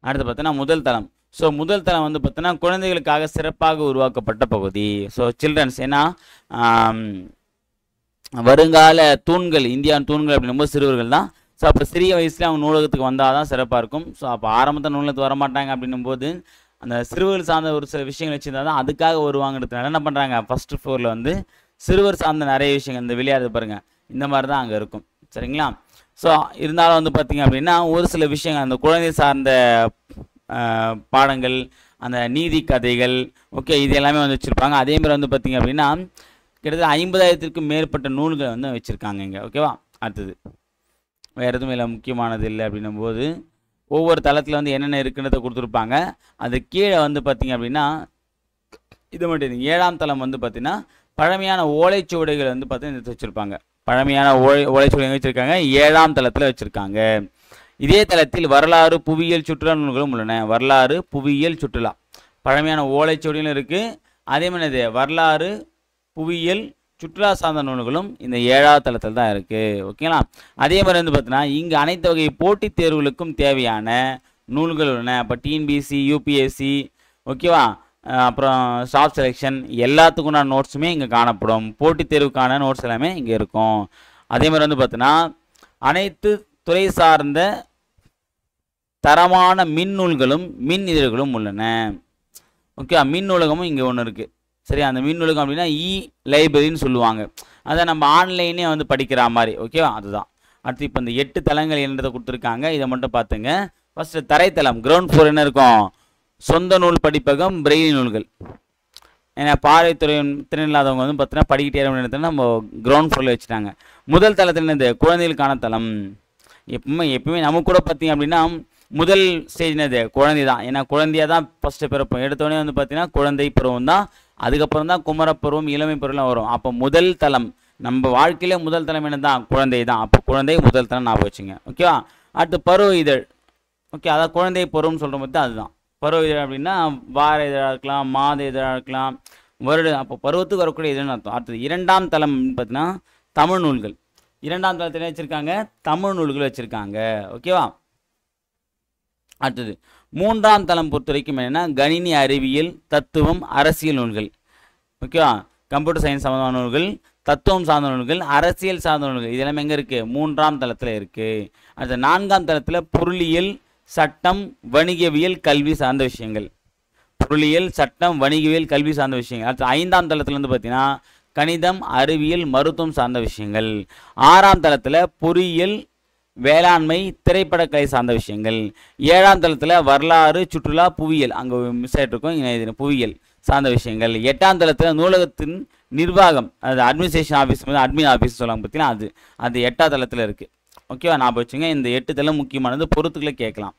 S1: அடுத்து பார்த்தோன்னா முதல் தளம். ஸோ முதல் தளம் வந்து பார்த்தோன்னா குழந்தைகளுக்காக சிறப்பாக உருவாக்கப்பட்ட பகுதி. ஸோ சில்ட்ரன்ஸ், ஏன்னா வருங்கால தூண்கள், இந்தியாவின் தூண்கள் அப்படின்னும்போது சிறுவர்கள் தான். ஸோ அப்போ சிறிய வயசுல அவங்க நூலகத்துக்கு வந்தால் தான் சிறப்பாக இருக்கும். ஸோ அப்போ ஆரம்பத்தில் நூலகத்துக்கு வரமாட்டாங்க அப்படின்னும் போது அந்த சிறுவர்கள் சார்ந்த ஒரு சில விஷயங்கள் வச்சுருந்தா தான் அதுக்காக வருவாங்கிறதுனால என்ன பண்ணுறாங்க, ஃபஸ்ட்டு ஃப்ளோரில் வந்து சிறுவர் சார்ந்த நிறைய விஷயங்கள் இந்த விளையாட்டு பாருங்கள் இந்த மாதிரி தான் அங்கே இருக்கும். சரிங்களா? ஸோ இருந்தாலும் வந்து பார்த்திங்க அப்படின்னா ஒரு சில விஷயங்கள் அந்த குழந்தை சார்ந்த பாடங்கள், அந்த நீதி கதைகள், ஓகே, இது எல்லாமே வந்து வச்சுருப்பாங்க. அதேமாதிரி வந்து பார்த்திங்க அப்படின்னா கிட்டத்தட்ட 50,000க்கும் மேற்பட்ட நூல்களை வந்து வச்சுருக்காங்க இங்கே. ஓகேவா? அடுத்தது வேறு எதுவும் இல்லை முக்கியமானது இல்லை அப்படின்னும் போது ஒவ்வொரு தளத்தில் வந்து என்னென்ன இருக்குன்றதை கொடுத்துருப்பாங்க. அது கீழே வந்து பார்த்திங்க அப்படின்னா இது மட்டும் 7ஆம் தளம் வந்து பார்த்திங்கன்னா பழமையான ஓலைச்சுவடைகள் வந்து பார்த்திங்கன்னா வச்சுருப்பாங்க. பழமையான ஓலைச்சுவடைகள் வச்சுருக்காங்க, 7ஆம் தளத்தில் வச்சுருக்காங்க. இதே தளத்தில் வரலாறு புவியியல் சுற்றுலா நூல்களும் உள்ளன. வரலாறு புவியியல் சுற்றுலா பழமையான ஓலைச்சுவடிகளும் இருக்குது. அதே மாதிரி வரலாறு புவியியல் சுற்றுலா சார்ந்த நூல்களும் இந்த 7ஆவது தளத்தில் தான் இருக்குது. ஓகேங்களா? அதே மாதிரி வந்து பார்த்தீங்கன்னா இங்கே அனைத்து வகை போட்டித் தேர்வுகளுக்கும் தேவையான நூல்கள் உள்ளன. இப்போ டிஎன்பிஎஸ்சி, யூபிஎஸ்சி, ஓகேவா, அப்புறம் ஸ்டாஃப் செலெக்ஷன் எல்லாத்துக்குண்டான நோட்ஸுமே இங்கே காணப்படும். போட்டித் தேர்வுக்கான நோட்ஸ் எல்லாமே இங்கே இருக்கும். அதே மாதிரி வந்து பார்த்தீங்கன்னா அனைத்து துறை சார்ந்த தரமான மின் நூல்களும் மின் இதழ்களும் உள்ளன. ஓகே, மின் நூலகமும் இங்கே ஒன்று இருக்குது. சரி, அந்த மின் நூலகம் அப்படின்னா லைப்ரரின்னு சொல்லுவாங்க. அதை நம்ம ஆன்லைனே வந்து படிக்கிற மாதிரி. ஓகேவா? அதுதான். அடுத்து இப்போ இந்த 8 தளங்கள் என்னதை கொடுத்துருக்காங்க, இதை மட்டும் பார்த்துங்க. ஃபஸ்ட்டு தரைத்தளம் கிரவுண்ட் ஃப்ளோர் என்ன இருக்கும், சொந்த நூல் படிப்பகம், பிரெய்லி நூல்கள். ஏன்னா பார்வைத்துறை திறன் இல்லாதவங்க வந்து பார்த்தீங்கன்னா படிக்கிட்டே நம்ம கிரவுண்ட் ஃப்ளோரில் வச்சுட்டாங்க. முதல் தளத்தில் என்னது, குழந்தைகளுக்கான தளம். எப்பவுமே நமக்கு கூட பார்த்தீங்க அப்படின்னா முதல் ஸ்டேஜ் என்னது, குழந்தை தான். ஏன்னா குழந்தையாக தான் ஃபஸ்ட்டு பிறப்போம். எடுத்தோடனே வந்து பார்த்தீங்கன்னா குழந்தை பருவம் தான். அதுக்கப்புறம் தான் குமரப்பருவம், இளமை பருவம்லாம் வரும். அப்போ முதல் தளம் நம்ம வாழ்க்கையில முதல் தளம் என்ன தான், குழந்தை தான். அப்போ குழந்தை முதல் தளம் ஞாபகம் வச்சுங்க. ஓகேவா? அடுத்து பருவ இதழ். ஓகே, அதான் குழந்தை பருவம்னு சொல்கிற மாதிரி தான் அதுதான் பருவ இதழ். அப்படின்னா வார இதழாக இருக்கலாம், மாத இதழாக இருக்கலாம், வருடம். அப்போ பருவத்துக்கு வரக்கூடிய இதழ்னு அர்த்தம். அடுத்தது 2ஆம் தளம் பார்த்தீங்கன்னா தமிழ் நூல்கள். 2ஆம் தளத்தில் வச்சுருக்காங்க தமிழ் நூல்கள் வச்சுருக்காங்க. ஓகேவா? அடுத்தது 3ஆம் தளம் பொறுத்த வரைக்கும் என்னென்னா கணினி அறிவியல், தத்துவம், அரசியல் நூல்கள். ஓகேவா? கம்ப்யூட்டர் சயின்ஸ் சம்மந்தமான நூல்கள், தத்துவம் சார்ந்த நூல்கள், அரசியல் சார்ந்த நூல்கள். இதெல்லாம் எங்கே இருக்குது, 3ஆம் தளத்தில் இருக்குது. அடுத்த 4ஆம் தளத்தில் பொருளியல், சட்டம், வணிகவியல், கல்வி சார்ந்த விஷயங்கள். பொருளியல், சட்டம், வணிகவியல், கல்வி சார்ந்த விஷயங்கள். அடுத்து 5ஆம் தளத்தில் வந்து பார்த்தீங்கன்னா கணிதம், அறிவியல், மருத்துவம் சார்ந்த விஷயங்கள். 6ஆம் தளத்தில் பொறியியல், வேளாண்மை, திரைப்படக்கலை சார்ந்த விஷயங்கள். 7ஆம் தளத்தில் வரலாறு, சுற்றுலா, புவியியல். அங்கே மிஸ் ஆகிட்ருக்கோம், புவியியல் சார்ந்த விஷயங்கள். 8ஆம் தளத்தில் நூலகத்தின் நிர்வாகம், அது அட்மினிஸ்ட்ரேஷன் ஆஃபீஸ், அட்மின் ஆஃபீஸ் சொல்லுவாங்க பார்த்தீங்கன்னா அது 8ஆம் தளத்தில் இருக்குது. ஓகேவா? ஞாபகம் வச்சுங்க. இந்த 8 தளம் முக்கியமானது, பொறுத்துக்களை கேட்கலாம்.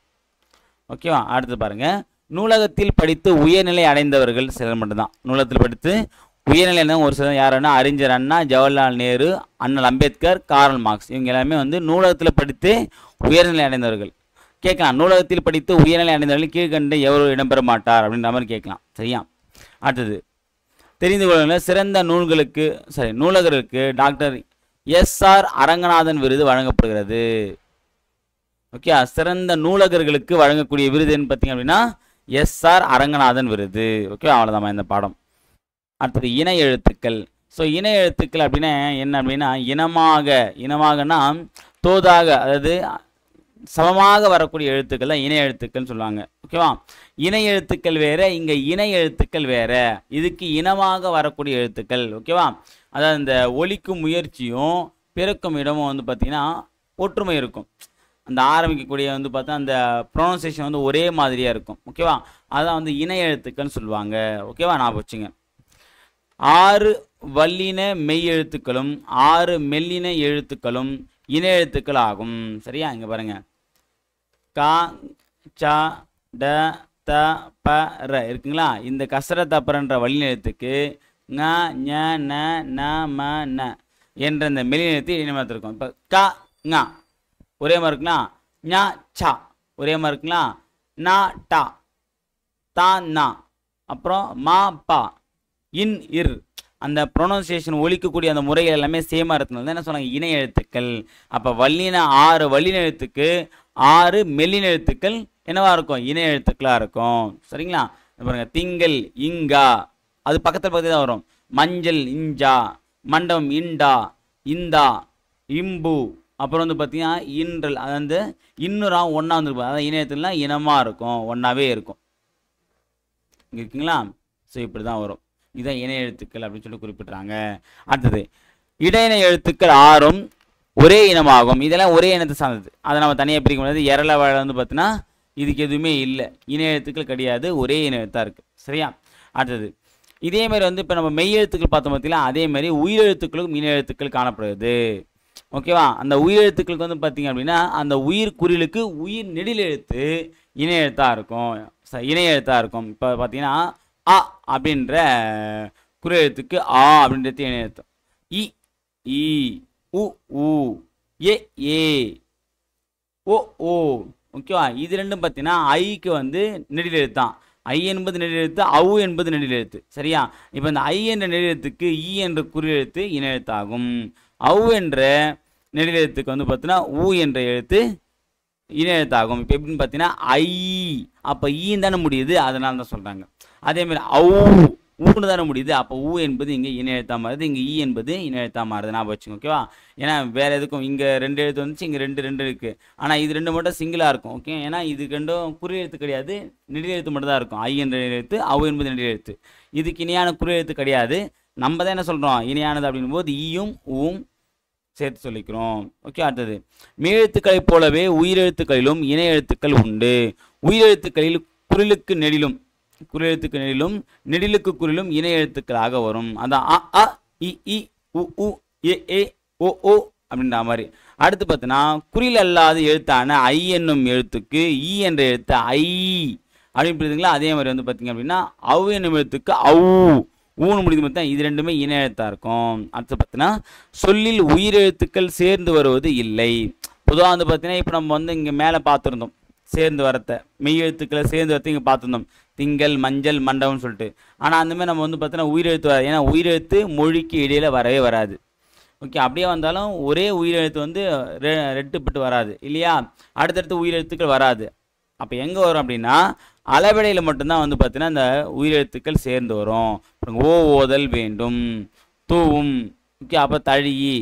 S1: ஓகேவா? அடுத்து பாருங்கள், நூலகத்தில் படித்து உயர்நிலை அடைந்தவர்கள் சிலர் மட்டும்தான். நூலகத்தில் படித்து உயர்நிலை ஒரு சிலர் யாருன்னா அறிஞர் அண்ணா, ஜவஹர்லால் நேரு, அண்ணல் அம்பேத்கர், கார்ல் மார்க்ஸ். இவங்க எல்லாமே வந்து நூலகத்தில் படித்து உயர்நிலை அடைந்தவர்கள். கேட்கலாம், நூலகத்தில் படித்து உயர்நிலை அடைந்தவர்கள் கீழ்கண்டு எவரும் இடம்பெற மாட்டார் அப்படின்ற மாதிரி கேட்கலாம். சரியா? அடுத்தது தெரிந்து கொள்ளுங்கள், சிறந்த நூலகருக்கு டாக்டர் எஸ்.ஆர். அரங்கநாதன் விருது வழங்கப்படுகிறது. ஓகே, சிறந்த நூலகர்களுக்கு வழங்கக்கூடிய விருதுன்னு பார்த்தீங்க அப்படின்னா SR அரங்கநாதன் விருது. ஓகே, அவ்வளோதான் இந்த பாடம். அடுத்தது இணை எழுத்துக்கள். ஸோ இணை எழுத்துக்கள் அப்படின்னா என்ன அப்படின்னா இனமாகனா தோதாக, அதாவது சமமாக வரக்கூடிய எழுத்துக்கள் தான் இணை எழுத்துக்கள்னு சொல்லுவாங்க. ஓகேவா, இணை எழுத்துக்கள் வேற, இங்கே இணை எழுத்துக்கள் வேற. இதுக்கு இனமாக வரக்கூடிய எழுத்துக்கள். ஓகேவா, அதாவது இந்த ஒலிக்கும் முயற்சியும் பிறக்கும் இடமும் வந்து பார்த்திங்கன்னா ஒற்றுமை இருக்கும். அந்த ஆரம்பிக்கக்கூடிய வந்து பார்த்தா அந்த ப்ரொனன்சியேஷன் வந்து ஒரே மாதிரியாக இருக்கும். ஓகேவா, அதான் வந்து இணை எழுத்துக்கள்னு சொல்லுவாங்க. ஓகேவா, நான் வச்சுங்க. 6 வல்லின மெய் எழுத்துக்களும் 6 மெல்லின எழுத்துக்களும் இணை எழுத்துக்கள் ஆகும். சரியா, இங்கே பாருங்க, கா ச ட த ப ர இருக்குங்களா. இந்த கசர தப்பரன்ற வல்லின எழுத்துக்கு ங ஞ ந ந ம ந என்ற இந்த மெல்லின எழுத்து இனிமேல் இருக்கும். இப்போ க ங ஒரே மாதிரி இருக்குங்களா, ஞ ச ஒரே மாதிரி இருக்குங்களா, நா டா தா நா, அப்புறம் மா பா இன் இர், அந்த ப்ரொனன்சியேஷன் ஒலிக்கக்கூடிய அந்த முறைகள் எல்லாமே சேமாக இருக்கிறது என்ன சொன்னாங்க, இணை எழுத்துக்கள். அப்போ 6 வல்லின எழுத்துக்கு 6 மெல்லின எழுத்துக்கள் என்னவா இருக்கும், இணை எழுத்துக்களாக இருக்கும். சரிங்களா, பாருங்க, திங்கள் இங்கா, அது பக்கத்தில் தான் வரும். மஞ்சள் இஞ்சா, மண்டபம் இண்டா, இந்தா, இம்பு, அப்புறம் வந்து பார்த்தீங்கன்னா இன்றல், அது வந்து இன்னொரு ஒன்றா வந்துருக்கும். அதாவது இணை எழுத்துக்கள்லாம் இனமாக இருக்கும், ஒன்றாவே இருக்கும். இங்கே இருக்குங்களா. ஸோ இப்படி தான் வரும். இதுதான் இணை எழுத்துக்கள் அப்படின்னு சொல்லி குறிப்பிட்றாங்க. அடுத்தது இடையினை எழுத்துக்கள் 6ம் ஒரே இனமாகும். இதெல்லாம் ஒரே இனத்தை சார்ந்தது, அதை நம்ம தனியாக பிரிக்க முடியாது. எரள வாழ வந்து பார்த்தீங்கன்னா இதுக்கு எதுவுமே இல்லை, இணை எழுத்துக்கள் கிடையாது, ஒரே இன எழுத்தாக இருக்குது. சரியா, அடுத்தது இதேமாதிரி வந்து இப்போ நம்ம மெய் எழுத்துக்கள் பார்த்தோம் பார்த்தீங்களா, அதேமாதிரி உயிரெழுத்துக்களுக்கும் இணை எழுத்துக்கள் காணப்படுது. ஓகேவா, அந்த உயிரெழுத்துக்களுக்கு வந்து பார்த்தீங்க அப்படின்னா அந்த உயிர் குறிலுக்கு உயிர் நெடில் எழுத்து இணை எழுத்தாக இருக்கும், இணை எழுத்தாக இருக்கும். இப்போ பார்த்தீங்கன்னா அ அப்படின்ற குறி எழுத்துக்கு ஆ அப்படின்றது இணை எழுத்து. இ ஈ உ ஊ ஏ ஏ ஓ ஓ. ஓகேவா, இது ரெண்டும் பார்த்தீங்கன்னா ஐக்கு வந்து நெடில் எழுத்தான். ஐ என்பது நெடில் எழுத்து, அவு என்பது நெடில் எழுத்து. சரியா, இப்போ இந்த ஐ என்ற நெடில் எழுத்துக்கு ஈ என்ற குறி எழுத்து இணை எழுத்தாகும். அவு என்ற நெடில் எழுத்துக்கு வந்து பார்த்தீங்கன்னா ஊ என்ற எழுத்து இணை எழுத்தாகும். இப்போ எப்படின்னு பார்த்தீங்கன்னா ஐ, அப்போ ஈன்னு தானே முடியுது, அதனால தான் சொல்கிறாங்க. அதேமாதிரி அவு ஊன்னு தானே முடியுது, அப்போ ஊ என்பது இங்கே இணை எழுத்தாக மாறுது, இங்கே ஈ என்பது இணை எழுத்தாக மாறுது. நான் வச்சுங்க. ஓகேவா, ஏன்னா வேறு எதுக்கும் இங்கே 2 எழுத்து வந்துச்சு, இங்கே 2 இருக்குது. ஆனால் இது 2 மட்டும் சிங்கிளாக இருக்கும். ஓகே, ஏன்னா இது 2ம் குறி எழுத்து கிடையாது, நெடில் எழுத்து மட்டும் தான் இருக்கும். ஐ என்ற நெடில் எழுத்து, அவு என்பது நெடில் எழுத்து. இதுக்கு இணையான குறி எழுத்து கிடையாது. நம்ம தான் என்ன சொல்கிறோம், இணையானது அப்படின் போது ஈயும் ஊவும் சேர்த்து சொல்லிக்கிறோம். ஓகே, அடுத்தது மெய்யெழுத்துக்களைப் போலவே உயிரெழுத்துக்களிலும் இணை எழுத்துக்கள் உண்டு. உயிரெழுத்துக்களில் குறிலுக்கு நெடிலும் நெடிலுக்கு குறிலும் இணை எழுத்துக்களாக வரும். அதான் அ அ இ இ உ உ ஏ ஏ ஓ ஓ அப்படின்ற மாதிரி. அடுத்து பார்த்தீங்கன்னா குறில் அல்லாத எழுத்தான ஐ என்னும் எழுத்துக்கு ஈ என்ற எழுத்து ஐ அப்படின்னு புரியுதுங்களா. அதே மாதிரி வந்து பார்த்தீங்க அப்படின்னா அவு என்னும் எழுத்துக்கு அவு ஊன்னு முடிந்து பார்த்தா இது ரெண்டுமே இணை எழுத்தாக இருக்கும். அடுத்து பார்த்தீங்கன்னா சொல்லில் உயிரெழுத்துக்கள் சேர்ந்து வருவது இல்லை. பொதுவாக வந்து பார்த்தீங்கன்னா இப்போ நம்ம வந்து இங்கே மேலே பார்த்துருந்தோம் சேர்ந்து வரத்தை, மெய் எழுத்துக்களை சேர்ந்து வரத்தை இங்கே பார்த்துருந்தோம், திங்கள் மஞ்சள் மண்டபம்னு சொல்லிட்டு. ஆனால் அந்தமாதிரி நம்ம வந்து பார்த்தீங்கன்னா உயிரெழுத்து வராது, ஏன்னா உயிரெழுத்து மொழிக்கு இடையில் வரவே வராது. ஓகே, அப்படியே வந்தாலும் ஒரே உயிரெழுத்து வந்து ரெட்டுப்பட்டு வராது இல்லையா, அடுத்தடுத்து உயிரெழுத்துக்கள் வராது. அப்போ எங்கே வரும் அப்படின்னா அளவிடையில் மட்டும்தான் வந்து பார்த்தீங்கன்னா இந்த உயிரெழுத்துக்கள் சேர்ந்து வரும். ஓ ஓதல் வேண்டும், தூவும், ஓகே, அப்போ தழியி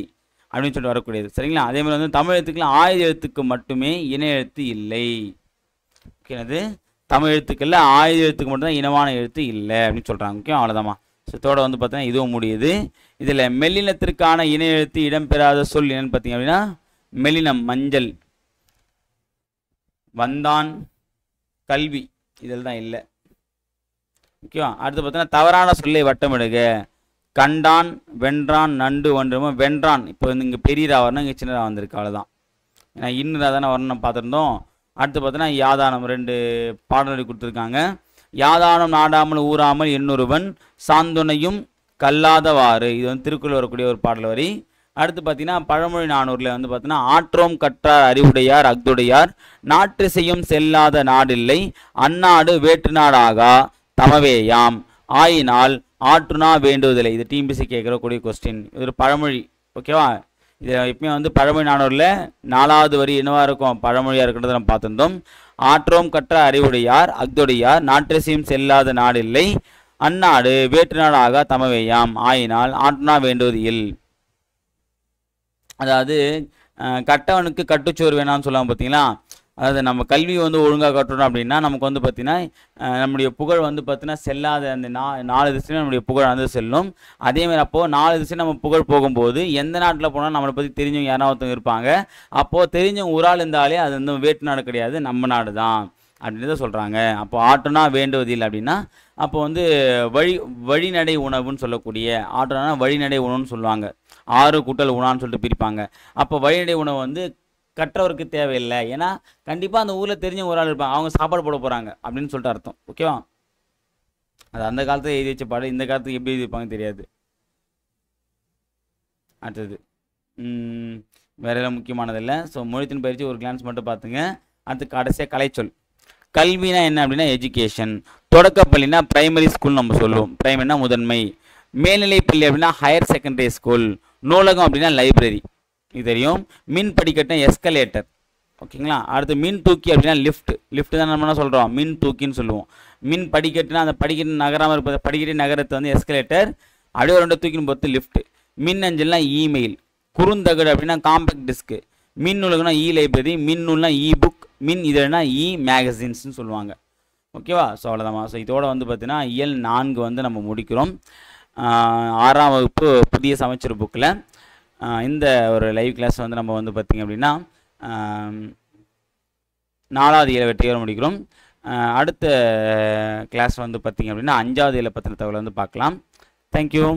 S1: அப்படின்னு சொல்லிட்டு வரக்கூடியது. சரிங்களா, அதே மாதிரி வந்து தமிழ் எழுத்துக்கள் ஆயுத எழுத்துக்கு மட்டுமே இணை எழுத்து இல்லை. ஓகே, அது தமிழ் எழுத்துக்களில் ஆயுத எழுத்துக்கு மட்டும்தான் இனமான எழுத்து இல்லை அப்படின்னு சொல்கிறாங்க. ஓகே, அவ்வளோதாம்மா. ஸோ இதோட வந்து பார்த்தீங்கன்னா இதுவும் முடியுது. இதில் மெல்லினத்திற்கான இணை எழுத்து இடம்பெறாத சொல் என்னன்னு பார்த்தீங்க அப்படின்னா மெல்லினம் மஞ்சள், வந்தான், கல்வி, இதில் தான் இல்லை. ஓகேவா, அடுத்து பார்த்தீங்கன்னா தவறான சொல்லை வட்டமிடுக. கண்டான், வென்றான், நண்டு ஒன்றுமோ வென்றான். இப்போ வந்து இங்கே பெரியரா வரணும், இங்கே சின்னரா வந்திருக்கு, அவ்வளோதான். ஏன்னா இன்னரா தானே வரணும் பார்த்துருந்தோம். அடுத்து பார்த்தீங்கன்னா யாதானம் 2 பாடல்கள் கொடுத்துருக்காங்க. யாதானம் நாடாமல் ஊறாமல் என்னொருவன் சாந்துணையும் கல்லாதவாறு, இது வந்து திருக்குறள் வரக்கூடிய ஒரு பாடல் வரி. அடுத்து பார்த்தீங்கன்னா பழமொழி 400 வந்து பார்த்தீங்கன்னா ஆற்றோம் கற்றார் அறிவுடையார் அக்துடையார் நாற்று செய்யும் செல்லாத நாடில்லை அந்நாடு வேற்று நாடாகா தமவேயாம் ஆயினால் ஆற்றுனா வேண்டுவதில்லை. இது டிஎம்பிசி கேட்கக்கூடிய கொஸ்டின், இது ஒரு பழமொழி. ஓகேவா, இது எப்பயுமே வந்து பழமொழி 400 4வது வரி என்னவா இருக்கும், பழமொழியாக இருக்கிறத நம்ம பார்த்துருந்தோம். ஆற்றோம் கற்ற அறிவுடையார் அஃதொடியார் நாற்றசியும் செல்லாத நாடில்லை அந்நாடு வேற்று நாடாக தமவேயாம் ஆயினால் ஆற்றுனா வேண்டுவது இல். அதாவது கட்டவனுக்கு கட்டுச்சோறு வேணாம்னு சொல்லுவாங்க பார்த்தீங்களா. அதாவது நம்ம கல்வி வந்து ஒழுங்காக கட்டணும் அப்படின்னா நமக்கு வந்து பார்த்தீங்கன்னா நம்முடைய புகழ் வந்து பார்த்தீங்கன்னா செல்லாத அந்த 4 திசையும் நம்முடைய புகழ் வந்து செல்லும். அதேமாதிரி அப்போது 4 திசையும் நம்ம புகழ் போகும்போது எந்த நாட்டில் போனால் நம்மளை பற்றி தெரிஞ்சவங்க யாராவது ஒருத்தவங்க இருப்பாங்க. அப்போது தெரிஞ்சவங்க ஒரு ஆள் இருந்தாலே அது வந்து வேற்று நாடு கிடையாது, நம்ம நாடு தான் அப்படின்றத சொல்கிறாங்க. அப்போ ஆற்றுனா வேண்டுவதில்லை அப்படின்னா அப்போ வந்து வழிநடை உணவுன்னு சொல்லக்கூடிய ஆற்றுனா வழிநடை உணவுன்னு சொல்லுவாங்க. 6 கூட்டல் உணான்னு சொல்லிட்டு பிரிப்பாங்க. அப்போ வழிநடை உணவு வந்து கற்றவருக்கு தேவையில்லை. ஏன்னா கண்டிப்பாக அந்த ஊரில் தெரிஞ்ச ஒரு ஆள் இருப்பாங்க, அவங்க சாப்பாடு போட போகிறாங்க அப்படின்னு சொல்லிட்டு அர்த்தம். ஓகேவா? அது அந்த காலத்தில் எழுதி வச்ச பாடு, இந்த காலத்துக்கு எப்படி எழுதிப்பாங்க தெரியாது. அடுத்தது வேற எல்லாம் முக்கியமானதில்லை. ஸோ மொழித்தின் பயிற்சி ஒரு கிளான்ஸ் மட்டும் பார்த்துங்க. அடுத்து கடைசியாக கலைச்சொல். கல்வினா என்ன அப்படின்னா எஜுகேஷன். தொடக்கப்பள்ளினா பிரைமரி ஸ்கூல் நம்ம சொல்லுவோம், பிரைமரினா முதன்மை. மேல்நிலைப்பள்ளி அப்படின்னா ஹையர் செகண்டரி ஸ்கூல். நூலகம் அப்படின்னா லைப்ரரி, இது தெரியும். மின் படிக்கட்டுனா எஸ்கலேட்டர். ஓகேங்களா? அடுத்து மின் தூக்கி அப்படின்னா லிஃப்ட். லிஃப்ட் தான் நம்ம என்ன சொல்கிறோம், மின் தூக்கின்னு சொல்லுவோம். மின் படிக்கட்டுனா அந்த படிக்கட்டு நகராமல் இருப்பது, படிக்கட்டு நகரத்தை வந்து எஸ்கலேட்டர், அப்படியே 2 தூக்கின்னு பொறுத்து லிஃப்ட். மின் அஞ்சல்னா இமெயில். குறுந்தகடு அப்படின்னா காம்பேக்ட் டிஸ்க்கு. மின் நூலகம்னா இ லைப்ரரி. மின் நூல்னா இ புக். மின் இதழ்னா இ மேகசின்ஸ்னு சொல்லுவாங்க. ஓகேவா? ஸோ அவ்வளோதான். ஸோ இதோட வந்து பார்த்தீங்கன்னா இயல் 4 வந்து நம்ம முடிக்கிறோம். 6ஆம் வகுப்பு புதிய சமச்சீர் புக்கில் இந்த ஒரு லைவ் கிளாஸ் வந்து நம்ம வந்து பார்த்திங்க அப்படின்னா 4வது இயலை வெற்றிகரம் முடிக்கிறோம். அடுத்த கிளாஸ் வந்து பார்த்திங்க அப்படின்னா 5வது இயலை பற்றின தகவலை வந்து பார்க்கலாம். தேங்க்யூ.